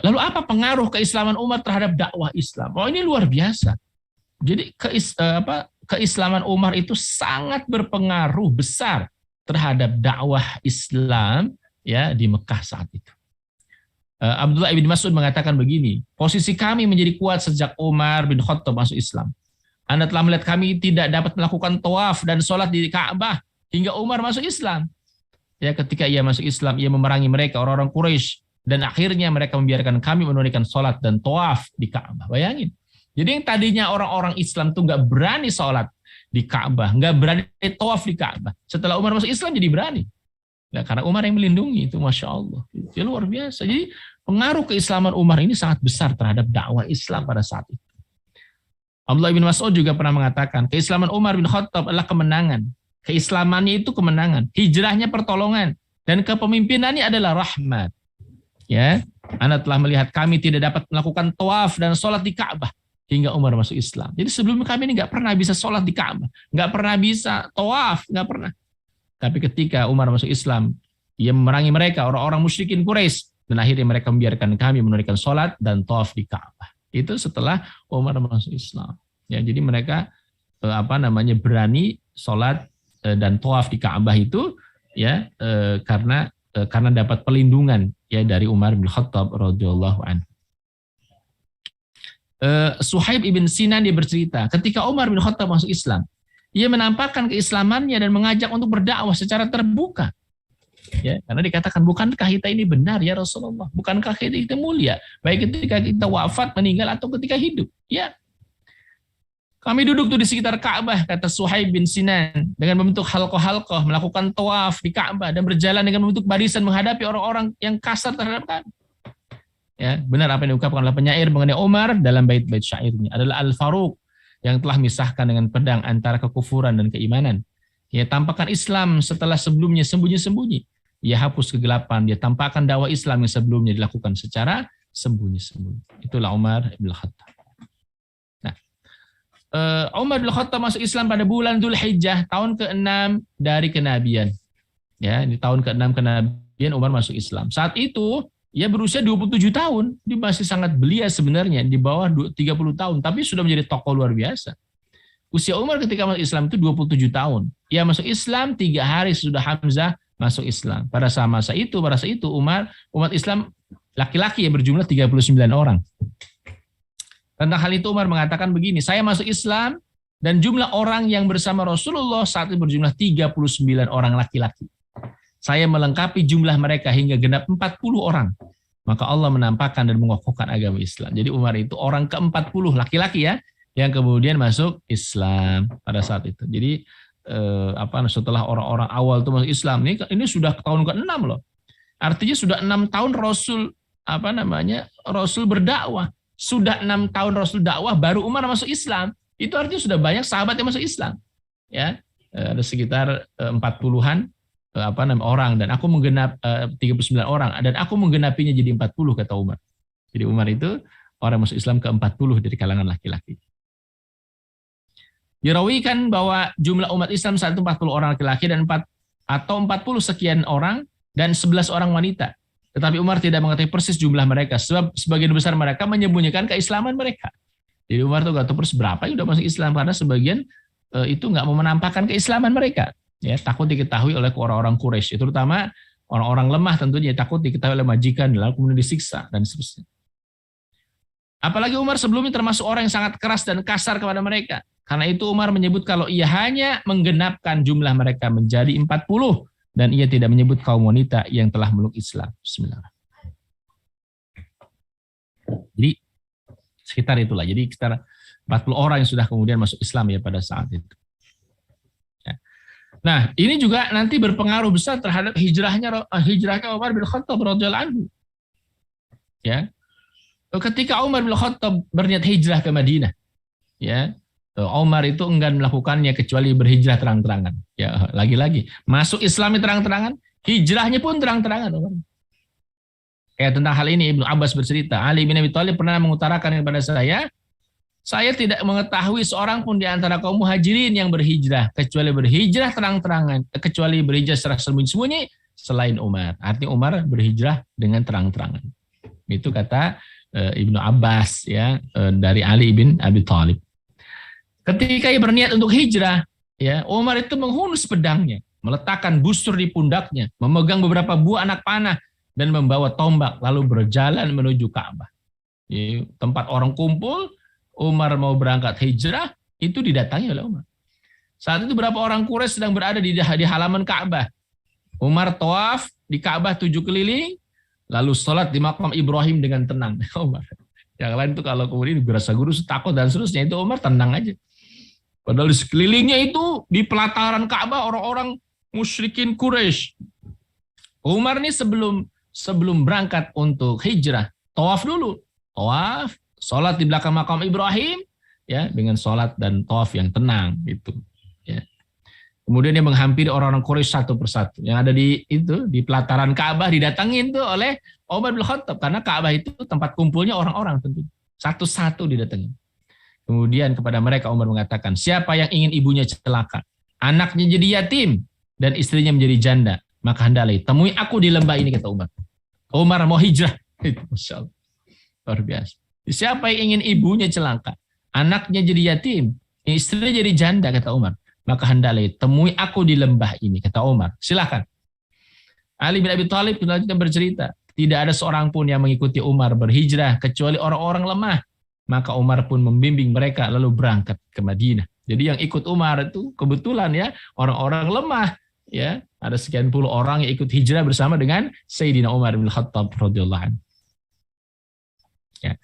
Lalu apa pengaruh keislaman Umar terhadap dakwah Islam? Oh, ini luar biasa. Jadi keislaman Umar itu sangat berpengaruh besar terhadap dakwah Islam ya di Mekah saat itu. Abdullah bin Mas'ud mengatakan begini, posisi kami menjadi kuat sejak Umar bin Khattab masuk Islam. Anda telah melihat kami tidak dapat melakukan tawaf dan sholat di Ka'bah hingga Umar masuk Islam. Ya, ketika ia masuk Islam, ia memerangi mereka orang-orang Quraisy. Dan akhirnya mereka membiarkan kami menunaikan sholat dan tawaf di Ka'bah. Bayangin. Jadi yang tadinya orang-orang Islam tuh nggak berani sholat di Ka'bah, nggak berani tawaf di Ka'bah. Setelah Umar masuk Islam jadi berani. Nah, karena Umar yang melindungi itu, Masya Allah. Itu luar biasa. Jadi pengaruh keislaman Umar ini sangat besar terhadap dakwah Islam pada saat itu. Abdullah bin Mas'ud juga pernah mengatakan, keislaman Umar bin Khattab adalah kemenangan. Keislamannya itu kemenangan. Hijrahnya pertolongan. Dan kepemimpinannya adalah rahmat. Ya, Anda telah melihat kami tidak dapat melakukan tawaf dan sholat di Ka'bah hingga Umar masuk Islam. Jadi sebelumnya kami ini nggak pernah bisa sholat di Ka'bah, nggak pernah bisa tawaf, nggak pernah. Tapi ketika Umar masuk Islam, ia memerangi mereka orang-orang musyrikin Quraisy dan akhirnya mereka membiarkan kami menunaikan sholat dan tawaf di Ka'bah. Itu setelah Umar masuk Islam. Ya, jadi mereka berani sholat dan tawaf di Ka'bah itu ya karena dapat pelindungan ya dari Umar bin Khattab radhiyallahu anhu. Suhaib ibn Sinan dia bercerita, ketika Umar bin Khattab masuk Islam, ia menampakkan keislamannya dan mengajak untuk berdakwah secara terbuka. Ya, karena dikatakan, bukankah kita ini benar ya Rasulullah? Bukankah kita mulia? Baik ketika kita wafat, meninggal atau ketika hidup? Ya. Kami duduk tuh di sekitar Ka'bah, kata Suhaib bin Sinan, dengan membentuk halqah-halqah, melakukan tawaf di Ka'bah dan berjalan dengan membentuk barisan menghadapi orang-orang yang kasar terhadap kami. Ya, benar apa yang diungkapkan oleh penyair mengenai Umar dalam bait-bait syairnya adalah Al-Faruq yang telah misahkan dengan pedang antara kekufuran dan keimanan. Ia tampakkan Islam setelah sebelumnya sembunyi-sembunyi. Ia hapus kegelapan, dia tampakkan dakwah Islam yang sebelumnya dilakukan secara sembunyi-sembunyi. Itulah Umar bin Khattab. Umar bin Khattab masuk Islam pada bulan Dzulhijjah tahun ke-6 dari kenabian. Ya, di tahun ke-6 kenabian Umar masuk Islam. Saat itu ia berusia 27 tahun. Dia masih sangat belia sebenarnya, di bawah 30 tahun, tapi sudah menjadi tokoh luar biasa. Usia Umar ketika masuk Islam itu 27 tahun. Ia masuk Islam 3 hari sesudah Hamzah masuk Islam. Pada masa itu umat Islam laki-laki yang berjumlah 39 orang. Tentang hal itu Umar mengatakan begini, saya masuk Islam dan jumlah orang yang bersama Rasulullah saat itu berjumlah 39 orang laki-laki. Saya melengkapi jumlah mereka hingga genap 40 orang. Maka Allah menampakkan dan mengokohkan agama Islam. Jadi Umar itu orang ke-40 laki-laki ya, yang kemudian masuk Islam pada saat itu. Jadi setelah orang-orang awal itu masuk Islam, ini sudah tahun ke-6 loh. Artinya sudah 6 tahun Rasul berdakwah. Sudah 6 tahun Rasul dakwah, baru Umar masuk Islam. Itu artinya sudah banyak sahabat yang masuk Islam. Ya, ada sekitar 40-an orang dan aku menggenap 39 orang dan aku menggenapinya jadi 40 kata Umar. Jadi Umar itu orang masuk Islam ke-40 dari kalangan laki-laki. Dirawikan bahwa jumlah umat Islam saat itu 40 orang laki-laki dan 40 sekian orang dan 11 orang wanita. Tetapi Umar tidak mengetahui persis jumlah mereka sebab sebagian besar mereka menyembunyikan keislaman mereka. Jadi Umar tuh gak tahu persis berapa yang udah masuk Islam karena sebagian itu nggak mau menampakkan keislaman mereka. Ya, takut diketahui oleh orang-orang Quraisy, terutama orang-orang lemah tentunya takut diketahui oleh majikan lalu kemudian disiksa dan seterusnya. Apalagi Umar sebelumnya termasuk orang yang sangat keras dan kasar kepada mereka. Karena itu Umar menyebut kalau ia hanya menggenapkan jumlah mereka menjadi 40 dan ia tidak menyebut kaum wanita yang telah meluk Islam. Bismillah. Jadi sekitar itulah. Jadi sekitar 40 orang yang sudah kemudian masuk Islam ya pada saat itu. Ya. Nah, ini juga nanti berpengaruh besar terhadap hijrahnya Umar bin Khattab radhiyallahu anhu. Ya. Ketika Umar bin Khattab berniat hijrah ke Madinah, ya, Umar itu enggan melakukannya kecuali berhijrah terang-terangan. Ya, lagi-lagi masuk Islam terang-terangan, hijrahnya pun terang-terangan. Kayak tentang hal ini Ibnu Abbas bercerita, Ali bin Abi Thalib pernah mengutarakan kepada saya tidak mengetahui seorang pun di antara kaum muhajirin yang berhijrah kecuali berhijrah terang-terangan, kecuali berhijrah secara sembunyi-sembunyi selain Umar. Artinya Umar berhijrah dengan terang-terangan. Itu kata Ibnu Abbas ya dari Ali bin Abi Thalib. Ketika ia berniat untuk hijrah, ya Umar itu menghunus pedangnya, meletakkan busur di pundaknya, memegang beberapa buah anak panah dan membawa tombak lalu berjalan menuju Ka'bah. Di tempat orang kumpul, Umar mau berangkat hijrah, itu didatangi oleh Umar. Saat itu beberapa orang Quraisy sedang berada di halaman Ka'bah. Umar tawaf di Ka'bah 7 keliling, lalu sholat di makam Ibrahim dengan tenang. Umar. Yang lain itu kalau kemudian berasa guru takut dan seterusnya, itu Umar tenang aja. Padahal di sekelilingnya itu di pelataran Ka'bah orang-orang musyrikin Quraisy. Umar ini sebelum berangkat untuk hijrah, tawaf dulu. Tawaf, sholat di belakang makam Ibrahim, ya dengan sholat dan tawaf yang tenang gitu. Ya. Kemudian dia menghampiri orang-orang Quraisy satu persatu. Yang ada di pelataran Ka'bah didatangin tuh oleh Umar bin Khattab karena Ka'bah itu tempat kumpulnya orang-orang tentu. Satu-satu didatangin. Kemudian kepada mereka Umar mengatakan, siapa yang ingin ibunya celaka, anaknya jadi yatim, dan istrinya menjadi janda, maka hendaklah temui aku di lembah ini, kata Umar. Umar mau hijrah. Masya Allah. Luar biasa. Siapa yang ingin ibunya celaka, anaknya jadi yatim, istrinya jadi janda, kata Umar, maka hendaklah temui aku di lembah ini, kata Umar. Silakan. Ali bin Abi Thalib bercerita, tidak ada seorang pun yang mengikuti Umar berhijrah kecuali orang-orang lemah. Maka Umar pun membimbing mereka lalu berangkat ke Madinah. Jadi yang ikut Umar itu kebetulan ya orang-orang lemah ya, ada sekian puluh orang yang ikut hijrah bersama dengan Sayyidina Umar bin Khattab radhiyallahu anhu. Ya.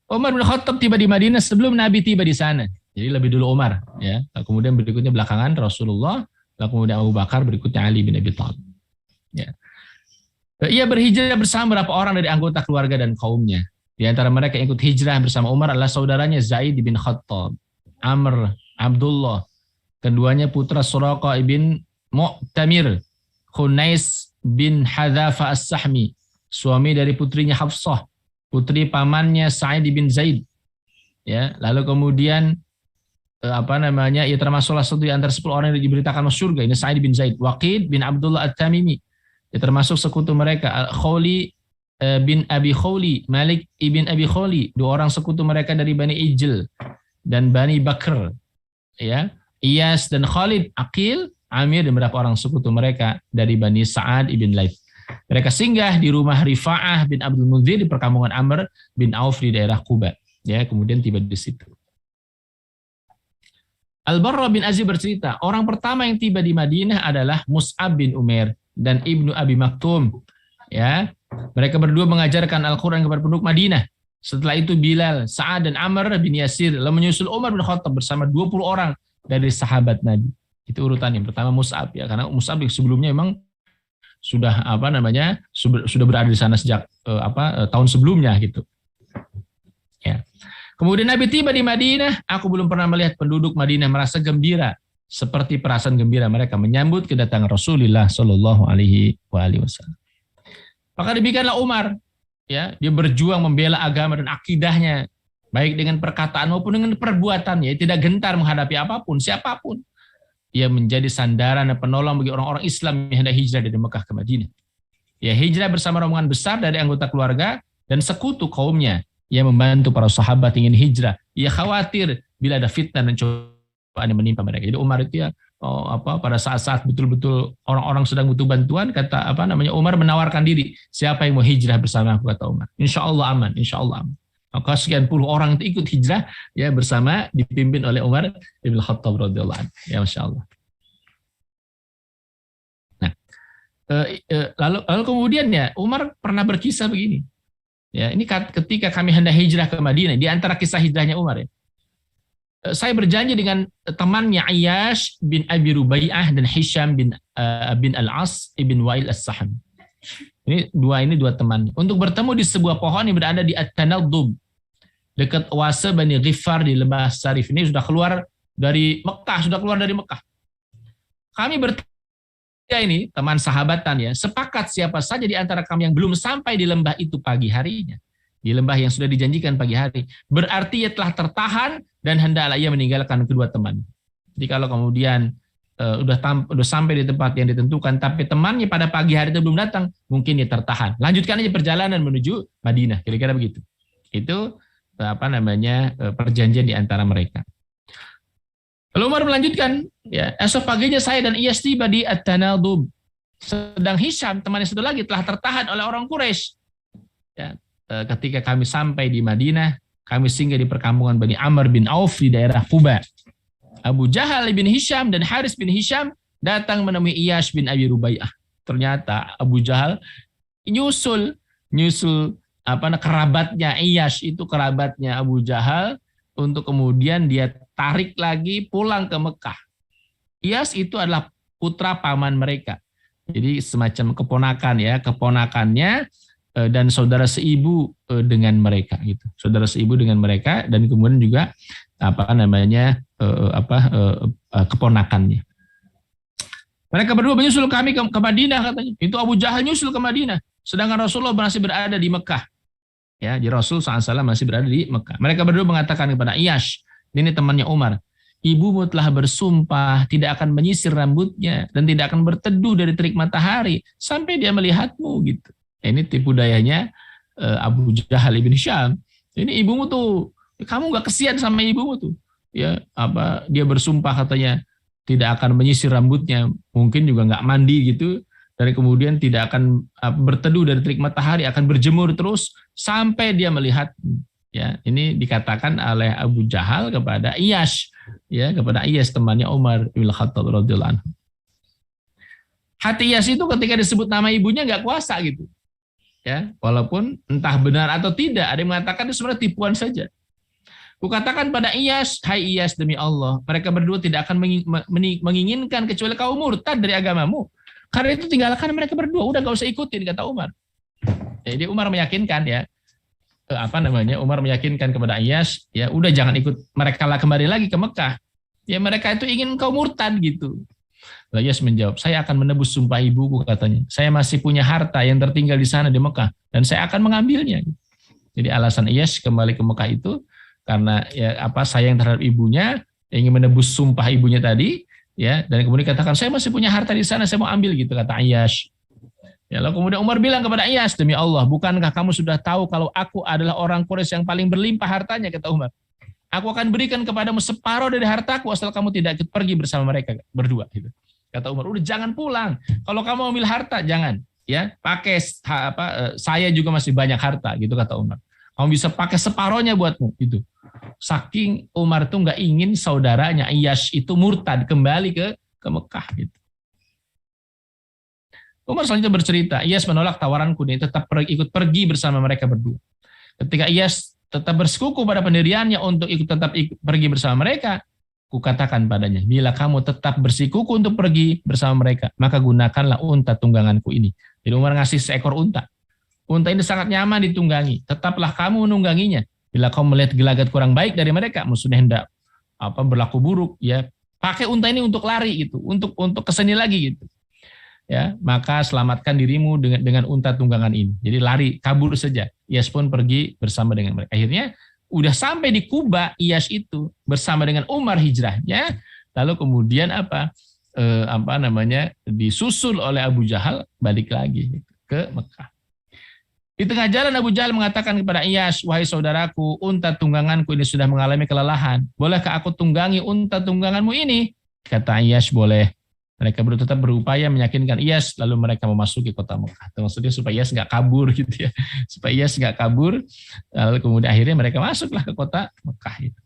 Umar bin Khattab tiba di Madinah sebelum Nabi tiba di sana. Jadi lebih dulu Umar ya. Kemudian berikutnya belakangan Rasulullah, lalu kemudian Abu Bakar, berikutnya Ali bin Abi Thalib. Ya. Ia berhijrah bersama beberapa orang dari anggota keluarga dan kaumnya. Di antara mereka yang ikut hijrah bersama Umar adalah saudaranya Zaid bin Khattab, Amr, Abdullah. Keduanya putra Suraqa ibn Mu'tamir, Khunais bin Hadzafa as-Sahmi, suami dari putrinya Hafsah, putri pamannya Sa'id bin Zaid. Ya, lalu kemudian ia termasuk salah satu di antara 10 orang yang diberitakan masuk surga. Ini Sa'id bin Zaid, Waqid bin Abdullah at-Tamimi. Dia termasuk sekutu mereka, Khawli bin Abi Khawli, Malik ibn Abi Khawli, 2 orang sekutu mereka dari Bani Ijl dan Bani Bakr, ya, Iyas dan Khalid, Aqil, Amir dan beberapa orang sekutu mereka dari Bani Sa'ad ibn Laith. Mereka singgah di rumah Rifa'ah bin Abdul Munzir di perkampungan Amr bin Auf di daerah Quba. Ya, kemudian tiba di situ. Al-Barra bin Azib bercerita, orang pertama yang tiba di Madinah adalah Mus'ab bin Umair dan Ibnu Abi Maktum. Ya, mereka berdua mengajarkan Al-Quran kepada penduduk Madinah. Setelah itu Bilal, Sa'ad dan Amr bin Yasir lalu menyusul Umar bin Khattab bersama 20 orang dari sahabat Nabi. Itu urutan yang pertama Mus'ab ya, karena Mus'ab sebelumnya memang sudah sudah berada di sana sejak tahun sebelumnya gitu. Ya. Kemudian Nabi tiba di Madinah, aku belum pernah melihat penduduk Madinah merasa gembira seperti perasaan gembira mereka menyambut kedatangan Rasulullah Shallallahu alaihi wasallam. Maka demikianlah Umar ya, dia berjuang membela agama dan akidahnya, baik dengan perkataan maupun dengan perbuatannya, tidak gentar menghadapi apapun, siapapun. Ia menjadi sandaran dan penolong bagi orang-orang Islam yang hendak hijrah dari Mekah ke Madinah. Ya, hijrah bersama rombongan besar dari anggota keluarga dan sekutu kaumnya. Ia membantu para sahabat ingin hijrah. Ia khawatir bila ada fitnah dan cobaan yang menimpa mereka. Jadi Umar itu ya, pada saat-saat betul-betul orang-orang sedang butuh bantuan, Umar menawarkan diri. Siapa yang mau hijrah bersama aku, kata Umar. Insya Allah aman, insya Allah aman. Maka sekian puluh orang itu ikut hijrah ya bersama, dipimpin oleh Umar ibn Khattab radhiyallahu anhu. Ya, masya Allah. Nah, lalu kemudian ya Umar pernah berkisah begini. Ya, ini ketika kami hendak hijrah ke Madinah, di antara kisah hijrahnya Umar ya. Saya berjanji dengan temannya Ayyash bin Abi Rubaiyah dan Hisham bin Al-As ibn Wa'il As-Sahm. Ini dua teman. Untuk bertemu di sebuah pohon yang berada di At-Tanaddub, dekat Wasa Bani Ghifar di Lembah Sarif. Ini sudah keluar dari Mekah. Kami bertiga ini, teman sahabatan ya, sepakat siapa saja di antara kami yang belum sampai di lembah itu pagi harinya. Di lembah yang sudah dijanjikan pagi hari. Berarti ia telah tertahan dan hendaklah ia meninggalkan kedua teman. Jadi kalau kemudian udah sampai di tempat yang ditentukan, tapi temannya pada pagi hari itu belum datang, mungkin ia tertahan. Lanjutkan aja perjalanan menuju Madinah, kira-kira begitu. Itu perjanjian di antara mereka. Lalu Umar melanjutkan, ya, esok paginya saya dan Iyas tiba di At-Tanaddub. Sedang Hisham, temannya satu lagi, telah tertahan oleh orang Quraisy. Ya, ketika kami sampai di Madinah, kami singgah di perkampungan Bani Amr bin Auf di daerah Quba. Abu Jahal bin Hisham dan Haris bin Hisham datang menemui Iyas bin Abi Rubaiyah. Ternyata Abu Jahal nyusul kerabatnya Iyas, itu kerabatnya Abu Jahal, untuk kemudian dia tarik lagi pulang ke Mekah. Iyas itu adalah putra paman mereka. Jadi semacam keponakannya dan saudara seibu dengan mereka gitu. Saudara seibu dengan mereka dan kemudian juga keponakannya. Mereka berdua menyusul kami ke Madinah, katanya. Itu Abu Jahal nyusul ke Madinah, sedangkan Rasulullah masih berada di Mekah. Ya, di Rasul SAW masih berada di Mekah. Mereka berdua mengatakan kepada Iyas, ini temannya Umar, ibumu telah bersumpah tidak akan menyisir rambutnya dan tidak akan berteduh dari terik matahari sampai dia melihatmu gitu. Ini tipu dayanya Abu Jahal ibn Hisham. Ini ibumu tuh, kamu nggak kesian sama ibumu tuh. Ya, dia bersumpah katanya tidak akan menyisir rambutnya, mungkin juga nggak mandi gitu, dan kemudian tidak akan berteduh dari terik matahari, akan berjemur terus sampai dia melihat. Ya, ini dikatakan oleh Abu Jahal kepada Iyas, ya, kepada Iyas temannya Umar bin Khattab radhiyallahu anhu. Hati Iyas itu ketika disebut nama ibunya nggak kuasa gitu. Ya, walaupun entah benar atau tidak, ada yang mengatakan itu sebenarnya tipuan saja. Kukatakan pada Iyas, hai Iyas, demi Allah, mereka berdua tidak akan menginginkan kecuali kau murtad dari agamamu. Karena itu tinggalkan mereka berdua, udah gak usah ikutin, kata Umar. Jadi Umar meyakinkan ya, Umar meyakinkan kepada Iyas, ya udah jangan ikut mereka lah, kembali lagi ke Mekah. Ya mereka itu ingin kau murtad gitu. Lalu Iyas menjawab, saya akan menebus sumpah ibuku, katanya. Saya masih punya harta yang tertinggal di sana di Mekah dan saya akan mengambilnya. Jadi alasan Iyas kembali ke Mekah itu karena sayang terhadap ibunya, ingin menebus sumpah ibunya tadi, ya, dan kemudian katakan saya masih punya harta di sana, saya mau ambil gitu, kata Iyas. Ya, lalu kemudian Umar bilang kepada Iyas, demi Allah, bukankah kamu sudah tahu kalau aku adalah orang Quraisy yang paling berlimpah hartanya, kata Umar. Aku akan berikan kepadamu separuh dari hartaku asal kamu tidak ikut pergi bersama mereka berdua, gitu. Kata Umar, udah jangan pulang. Kalau kamu ambil harta, jangan. Ya, pakai saya juga masih banyak harta, gitu kata Umar. Kamu bisa pakai separohnya buatmu, gitu. Saking Umar itu nggak ingin saudaranya Iyas itu murtad kembali ke Mekah, gitu. Umar selanjutnya bercerita, Iyas menolak tawaranku dan tetap ikut pergi bersama mereka berdua. Ketika Iyas tetap bersekuku pada pendiriannya untuk tetap pergi bersama mereka, kukatakan padanya, bila kamu tetap bersikuku untuk pergi bersama mereka, maka gunakanlah unta tungganganku ini. Jadi Umar ngasih seekor unta. Unta ini sangat nyaman ditunggangi. Tetaplah kamu menungganginya. Bila kamu melihat gelagat kurang baik dari mereka, musuhnya hendak berlaku buruk, ya pakai unta ini untuk lari gitu, untuk kesini lagi gitu. ya, maka selamatkan dirimu dengan unta tunggangan ini. Jadi lari, kabur saja. Iyas pun pergi bersama dengan mereka. Akhirnya udah sampai di Kuba, Iyas itu bersama dengan Umar hijrahnya. Lalu kemudian disusul oleh Abu Jahal balik lagi ke Mekah. Di tengah jalan Abu Jahal mengatakan kepada Iyas, wahai saudaraku, unta tungganganku ini sudah mengalami kelelahan. Bolehkah aku tunggangi unta tungganganmu ini? Kata Iyas, boleh. Mereka tetap berupaya meyakinkan Iyas, lalu mereka memasuki kota Mekah. Maksudnya supaya Iyas nggak kabur gitu ya. Supaya Iyas nggak kabur, lalu kemudian akhirnya mereka masuklah ke kota Mekah itu.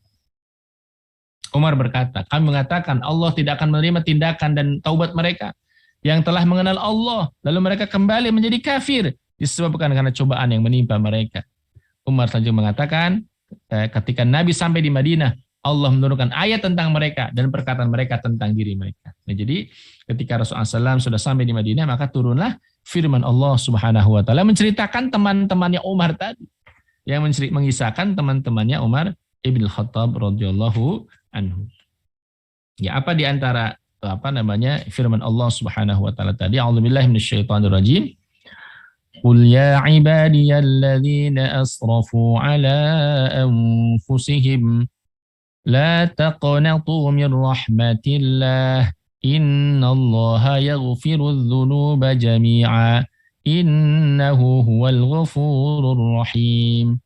Umar berkata, kami mengatakan Allah tidak akan menerima tindakan dan taubat mereka yang telah mengenal Allah, lalu mereka kembali menjadi kafir disebabkan karena cobaan yang menimpa mereka. Umar selanjutnya mengatakan, ketika Nabi sampai di Madinah, Allah menurunkan ayat tentang mereka dan perkataan mereka tentang diri mereka. Nah, jadi ketika Rasulullah SAW sudah sampai di Madinah, maka turunlah firman Allah Subhanahu wa taala menceritakan teman-temannya Umar tadi, yang mengisahkan teman-temannya Umar Ibn Khattab radhiyallahu anhu. Ya, apa di antara firman Allah Subhanahu wa taala tadi? A'udzubillahi minasyaitonir rajim. Qul ya ibadiyalladzina asrafu ala anfusihim la taqnatu min rahmatillah innallaha yaghfirudz dzunuba jami'a innahu huwal ghafurur rahim.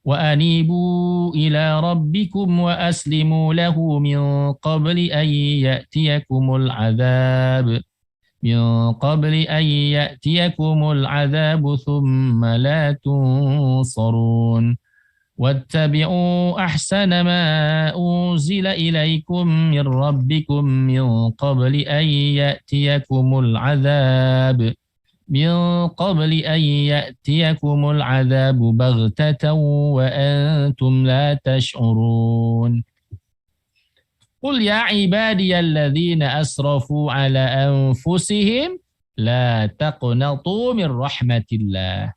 وأنيبوا إلى ربكم وأسلموا له من قبل أن يأتيكم العذاب ثم لا تنصرون واتبعوا أحسن ما أنزل إليكم من ربكم من قبل أن يأتيكم العذاب بغتة وأنتم لا تشعرون قل يا عبادي الذين أسرفوا على أنفسهم لا تقنطوا من رحمة الله.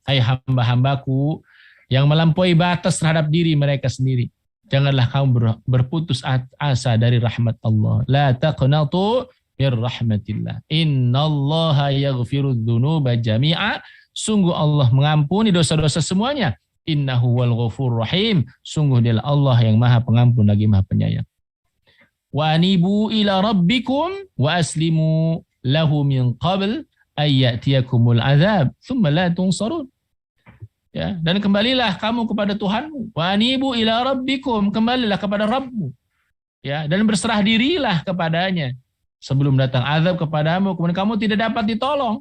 Hai hamba-hambaku yang melampaui batas terhadap diri mereka sendiri, janganlah kamu berputus asa dari rahmat Allah. La taqnatu min rahmatillah. Innallaha yaghfirudz dzunuba jami'a. Sungguh Allah mengampuni dosa-dosa semuanya. Innahu wal ghafurur rahim. Sungguh Dialah Allah yang Maha Pengampun lagi Maha Penyayang. Wa anibu ila rabbikum wa aslimu lahu min qabl ayyatiyakumul azab thumma la tunsarun. Ya, dan kembalilah kamu kepada Tuhanmu. Wa anibu ila rabbikum, kembalilah kepada Rabbmu. Ya, dan berserah dirilah kepadanya sebelum datang azab kepadamu, kemudian kamu tidak dapat ditolong.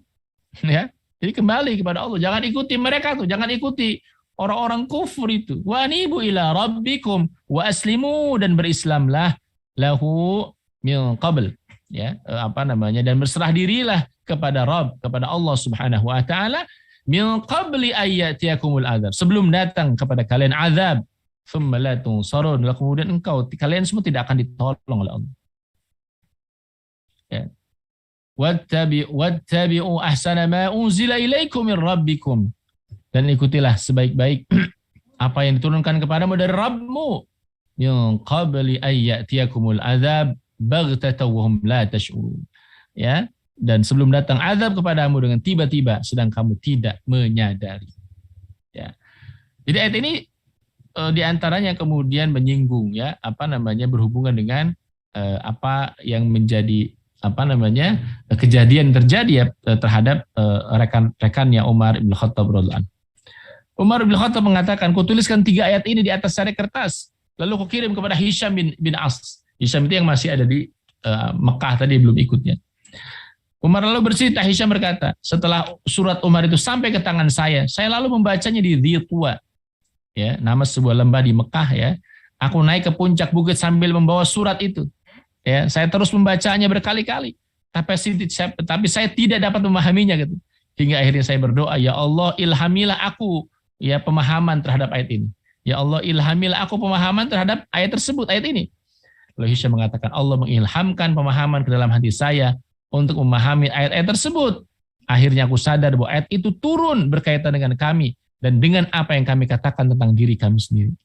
Ya, jadi kembali kepada Allah. Jangan ikuti mereka tuh, jangan ikuti orang-orang kufur itu. Wa anibu ila rabbikum wa aslimu, dan berislamlah lahu min qabl, ya, dan berserah dirilah kepada Rabb, kepada Allah Subhanahu wa taala, min qabli ayyatiyakumul azab, sebelum datang kepada kalian azab, thumma la tunsarun, kemudian kalian semua tidak akan ditolong oleh Allah. Ya. Wattabi'u ahsana ma unzila ilaikum min rabbikum, dan ikutilah sebaik-baik apa yang diturunkan kepadamu dari Rabbmu, min qabli ayyatiyakumul azab baghtatan wa hum la tash'urun. Ya, dan sebelum datang azab kepadamu dengan tiba-tiba sedang kamu tidak menyadari. Ya. Jadi ayat ini diantaranya kemudian menyinggung, ya, berhubungan dengan apa yang menjadi kejadian terjadi, ya, terhadap rekan-rekannya Umar bin Khattab radhiyallahu anhu. Umar bin Khattab mengatakan, kutuliskan 3 ayat ini di atas sarek kertas, lalu kukirim kepada Hisham bin As. Hisham itu yang masih ada di Mekah tadi, belum ikutnya. Umar lalu bercerita, Hisham berkata, setelah surat Umar itu sampai ke tangan saya lalu membacanya di Dhitwa, ya, nama sebuah lembah di Mekah, ya. Aku naik ke puncak bukit sambil membawa surat itu. Ya, saya terus membacanya berkali-kali, tapi saya tidak dapat memahaminya gitu. Hingga akhirnya saya berdoa, ya Allah, ilhamilah aku, ya, pemahaman terhadap ayat ini. Ya Allah, ilhamilah aku pemahaman terhadap ayat tersebut, ayat ini. Lalu Hisham mengatakan, Allah mengilhamkan pemahaman ke dalam hati saya untuk memahami ayat-ayat tersebut. Akhirnya aku sadar bahwa ayat itu turun berkaitan dengan kami dan dengan apa yang kami katakan tentang diri kami sendiri.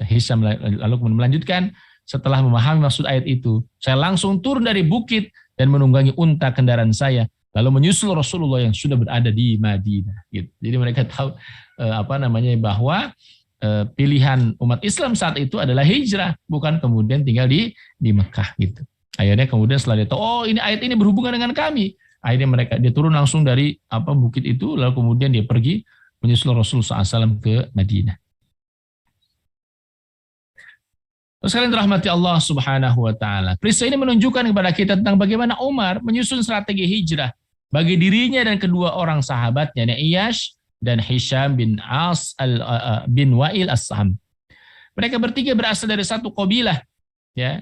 Hisham lalu melanjutkan, setelah memahami maksud ayat itu, saya langsung turun dari bukit dan menunggangi unta kendaraan saya, lalu menyusul Rasulullah yang sudah berada di Madinah. Gitu. Jadi mereka tahu bahwa pilihan umat Islam saat itu adalah hijrah, bukan kemudian tinggal di Mekah gitu. Akhirnya kemudian setelah dia tahu, oh ini ayat ini berhubungan dengan kami. Akhirnya dia turun langsung dari bukit itu, lalu kemudian dia pergi menyusul Rasulullah SAW ke Madinah. Sekalian rahmati Allah Subhanahu wa taala. Peristiwa ini menunjukkan kepada kita tentang bagaimana Umar menyusun strategi hijrah bagi dirinya dan kedua orang sahabatnya, Iyash dan Hisham bin Wa'il As-Saham. Mereka bertiga berasal dari satu kabilah, ya,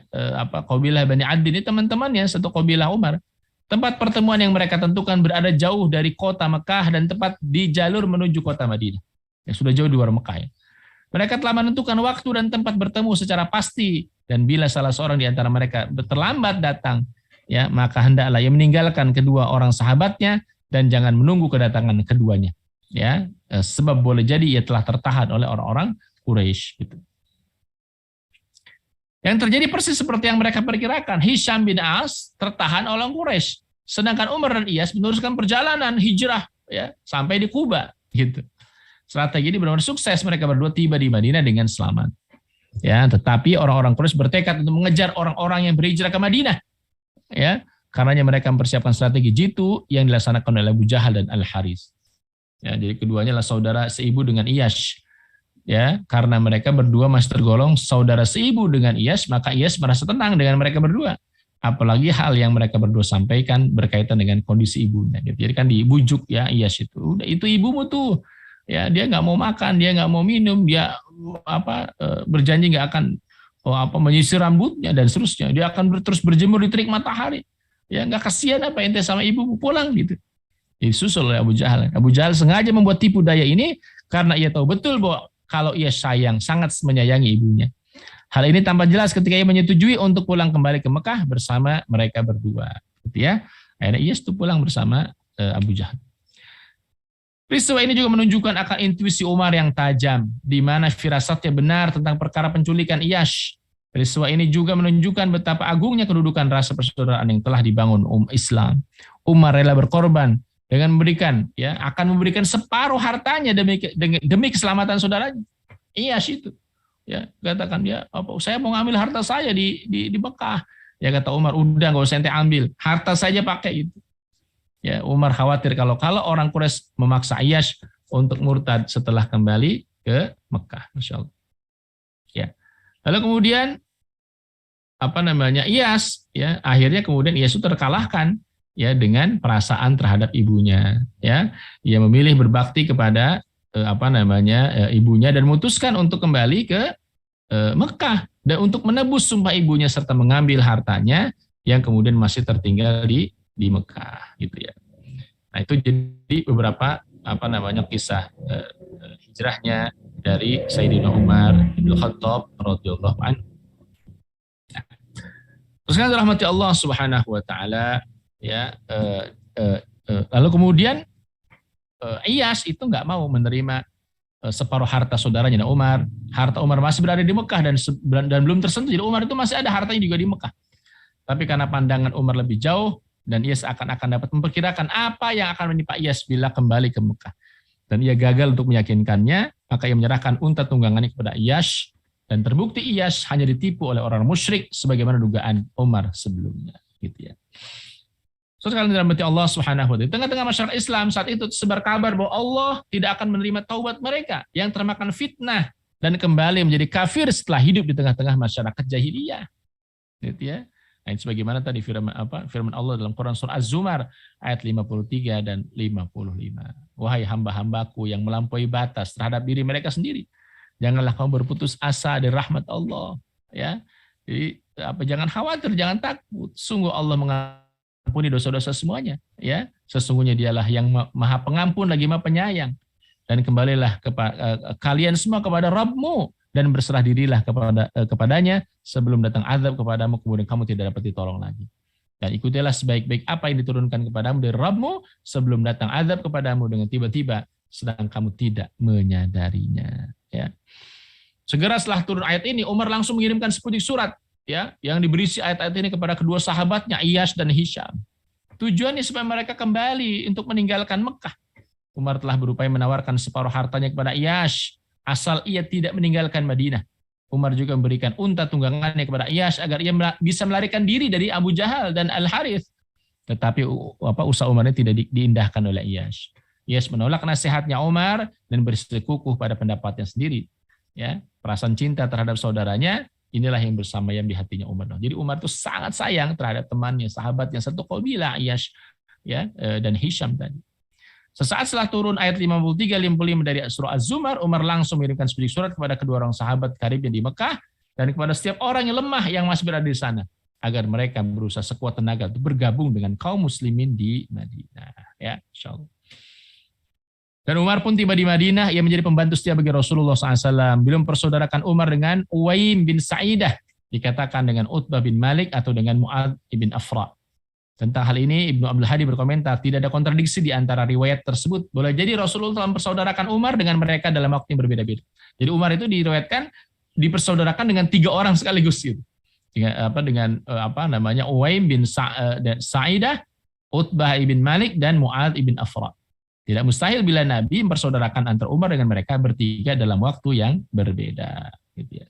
kabilah Bani Adi ini teman-temannya, satu kabilah Umar. Tempat pertemuan yang mereka tentukan berada jauh dari kota Mekah dan tepat di jalur menuju kota Madinah. Yang sudah jauh di luar Mekah, ya. Mereka telah menentukan waktu dan tempat bertemu secara pasti, dan bila salah seorang di antara mereka terlambat datang, ya, maka hendaklah ia meninggalkan kedua orang sahabatnya dan jangan menunggu kedatangan keduanya, ya, sebab boleh jadi ia telah tertahan oleh orang-orang Quraisy. Gitu. Yang terjadi persis seperti yang mereka perkirakan. Hisham bin As tertahan oleh Quraisy, sedangkan Umar dan Iyas meneruskan perjalanan hijrah, ya, sampai di Kuba. Gitu. Strategi ini benar-benar sukses, mereka berdua tiba di Madinah dengan selamat. Ya, tetapi orang-orang Quraisy bertekad untuk mengejar orang-orang yang berhijrah ke Madinah. Ya, karenanya mereka mempersiapkan strategi jitu yang dilaksanakan oleh Abu Jahal dan Al-Haris. Ya, jadi keduanya adalah saudara seibu dengan Iyash. Ya, karena mereka berdua masih tergolong saudara seibu dengan Iyash, maka Iyash merasa tenang dengan mereka berdua. Apalagi hal yang mereka berdua sampaikan berkaitan dengan kondisi ibunya. Jadi kan dibujuk, ya, Iyash itu, udah itu ibumu tuh. Ya, dia nggak mau makan, dia nggak mau minum, dia berjanji nggak akan menyisir rambutnya dan seterusnya. Dia akan terus berjemur di terik matahari. Ya, nggak kasihan apa ente sama ibu pulang gitu. Disusul oleh Abu Jahal. Abu Jahal sengaja membuat tipu daya ini karena ia tahu betul bahwa kalau ia sangat menyayangi ibunya. Hal ini tampak jelas ketika ia menyetujui untuk pulang kembali ke Mekah bersama mereka berdua. Gitu ya. Akhirnya ia pulang bersama Abu Jahal. Peristiwa ini juga menunjukkan akan intuisi Umar yang tajam, di mana firasatnya benar tentang perkara penculikan Iyash. Peristiwa ini juga menunjukkan betapa agungnya kedudukan rasa persaudaraan yang telah dibangun Islam. Umar rela berkorban dengan akan memberikan separuh hartanya demi keselamatan saudaranya. Iyash itu, ya, katakan dia, saya mau ngambil harta saya di Mekah. Ya, kata Umar, udah nggak usah ente ambil, harta saja pakai itu. Ya, Umar khawatir kalau orang Quraisy memaksa Iyash untuk murtad setelah kembali ke Mekah. Masya Allah. Ya. Lalu kemudian Iyas, ya, akhirnya kemudian Iyas itu terkalahkan, ya, dengan perasaan terhadap ibunya. Ya, ia memilih berbakti kepada ibunya dan memutuskan untuk kembali ke Mekah dan untuk menebus sumpah ibunya serta mengambil hartanya yang kemudian masih tertinggal di Mekah, gitu ya. Nah, itu jadi beberapa kisah hijrahnya dari Sayyidina Umar bin Khattab radhiyallahu anhu. Terus kan rahmati Allah Subhanahu wa taala, ya, lalu kemudian Iyas itu nggak mau menerima separuh harta saudaranya Umar. Harta Umar masih berada di Mekah dan belum tersentuh. Jadi Umar itu masih ada hartanya juga di Mekah. Tapi karena pandangan Umar lebih jauh dan ia seakan-akan dapat memperkirakan apa yang akan menimpa Iyas bila kembali ke Mekah. Dan ia gagal untuk meyakinkannya, maka ia menyerahkan unta tunggangannya kepada Iyas dan terbukti Iyas hanya ditipu oleh orang musyrik sebagaimana dugaan Umar sebelumnya, gitu ya. Sekalian dirahmati Allah Subhanahu wa taala. Di tengah-tengah masyarakat Islam saat itu tersebar kabar bahwa Allah tidak akan menerima taubat mereka yang termakan fitnah dan kembali menjadi kafir setelah hidup di tengah-tengah masyarakat jahiliyah. Gitu ya. Nah, sebagaimana tadi firman Allah dalam Quran surah Az-Zumar ayat 53 dan 55. Wahai hamba-hambaku yang melampaui batas terhadap diri mereka sendiri, janganlah kamu berputus asa dari rahmat Allah, ya. Jadi jangan khawatir, jangan takut. Sungguh Allah mengampuni dosa-dosa semuanya, ya. Sesungguhnya Dialah yang Maha Pengampun lagi Maha Penyayang. Dan kembalilah kalian semua kepada Rabbmu dan berserah dirilah kepadanya sebelum datang azab kepadamu, kemudian kamu tidak dapat ditolong lagi. Dan ikutilah sebaik-baik apa yang diturunkan kepadamu dari Rabbmu sebelum datang azab kepadamu dengan tiba-tiba sedang kamu tidak menyadarinya. Ya. Segera setelah turun ayat ini, Umar langsung mengirimkan sepucuk surat ya yang diberisi ayat-ayat ini kepada kedua sahabatnya Iyas dan Hisham. Tujuannya supaya mereka kembali untuk meninggalkan Mekah. Umar telah berupaya menawarkan separuh hartanya kepada Iyas asal ia tidak meninggalkan Madinah. Umar juga memberikan unta tunggangannya kepada Iyas agar ia bisa melarikan diri dari Abu Jahal dan Al-Harith. Tetapi usaha Umar ini tidak diindahkan oleh Iyas. Iyas menolak nasihatnya Umar dan bersikukuh pada pendapatnya sendiri. Ya, perasaan cinta terhadap saudaranya inilah yang bersamayam di hatinya Umar. Jadi Umar itu sangat sayang terhadap temannya, sahabatnya satu qabilah, Iyas ya dan Hisham tadi. Sesaat setelah turun ayat 53-55 dari surah Az-Zumar, Umar langsung mengirimkan sebidik surat kepada kedua orang sahabat karibnya di Mekah dan kepada setiap orang yang lemah yang masih berada di sana agar mereka berusaha sekuat tenaga untuk bergabung dengan kaum muslimin di Madinah. Ya, insyaallah. Dan Umar pun tiba di Madinah, ia menjadi pembantu setia bagi Rasulullah SAW. Belum persaudarakan Umar dengan Uwaim bin Sa'idah, dikatakan dengan Utbah bin Malik atau dengan Mu'ad ibn Afra. Tentang hal ini Ibnu Abdul Hadi berkomentar, tidak ada kontradiksi di antara riwayat tersebut. Boleh jadi Rasulullah telah mempersaudarakan Umar dengan mereka dalam waktu yang berbeda-beda. Jadi Umar itu diriwayatkan dipersaudarakan dengan 3 orang sekaligus gitu. Dengan Uwaim bin Sa'idah, Utbah ibn Malik dan Mu'ad ibn Afra. Tidak mustahil bila Nabi mempersaudarakan antara Umar dengan mereka bertiga dalam waktu yang berbeda. Gitu ya.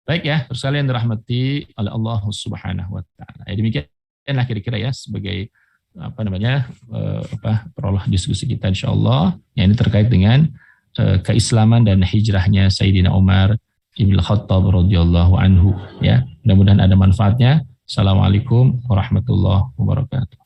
Baik ya, terus kalian dirahmati oleh Allah Subhanahu Wa Taala. Ya, demikianlah kira-kira ya sebagai prolog diskusi kita insyaallah. Yang ini terkait dengan keislaman dan hijrahnya Sayyidina Umar Ibn Khattab radhiyallahu anhu. Ya, mudah-mudahan ada manfaatnya. Assalamualaikum warahmatullahi wabarakatuh.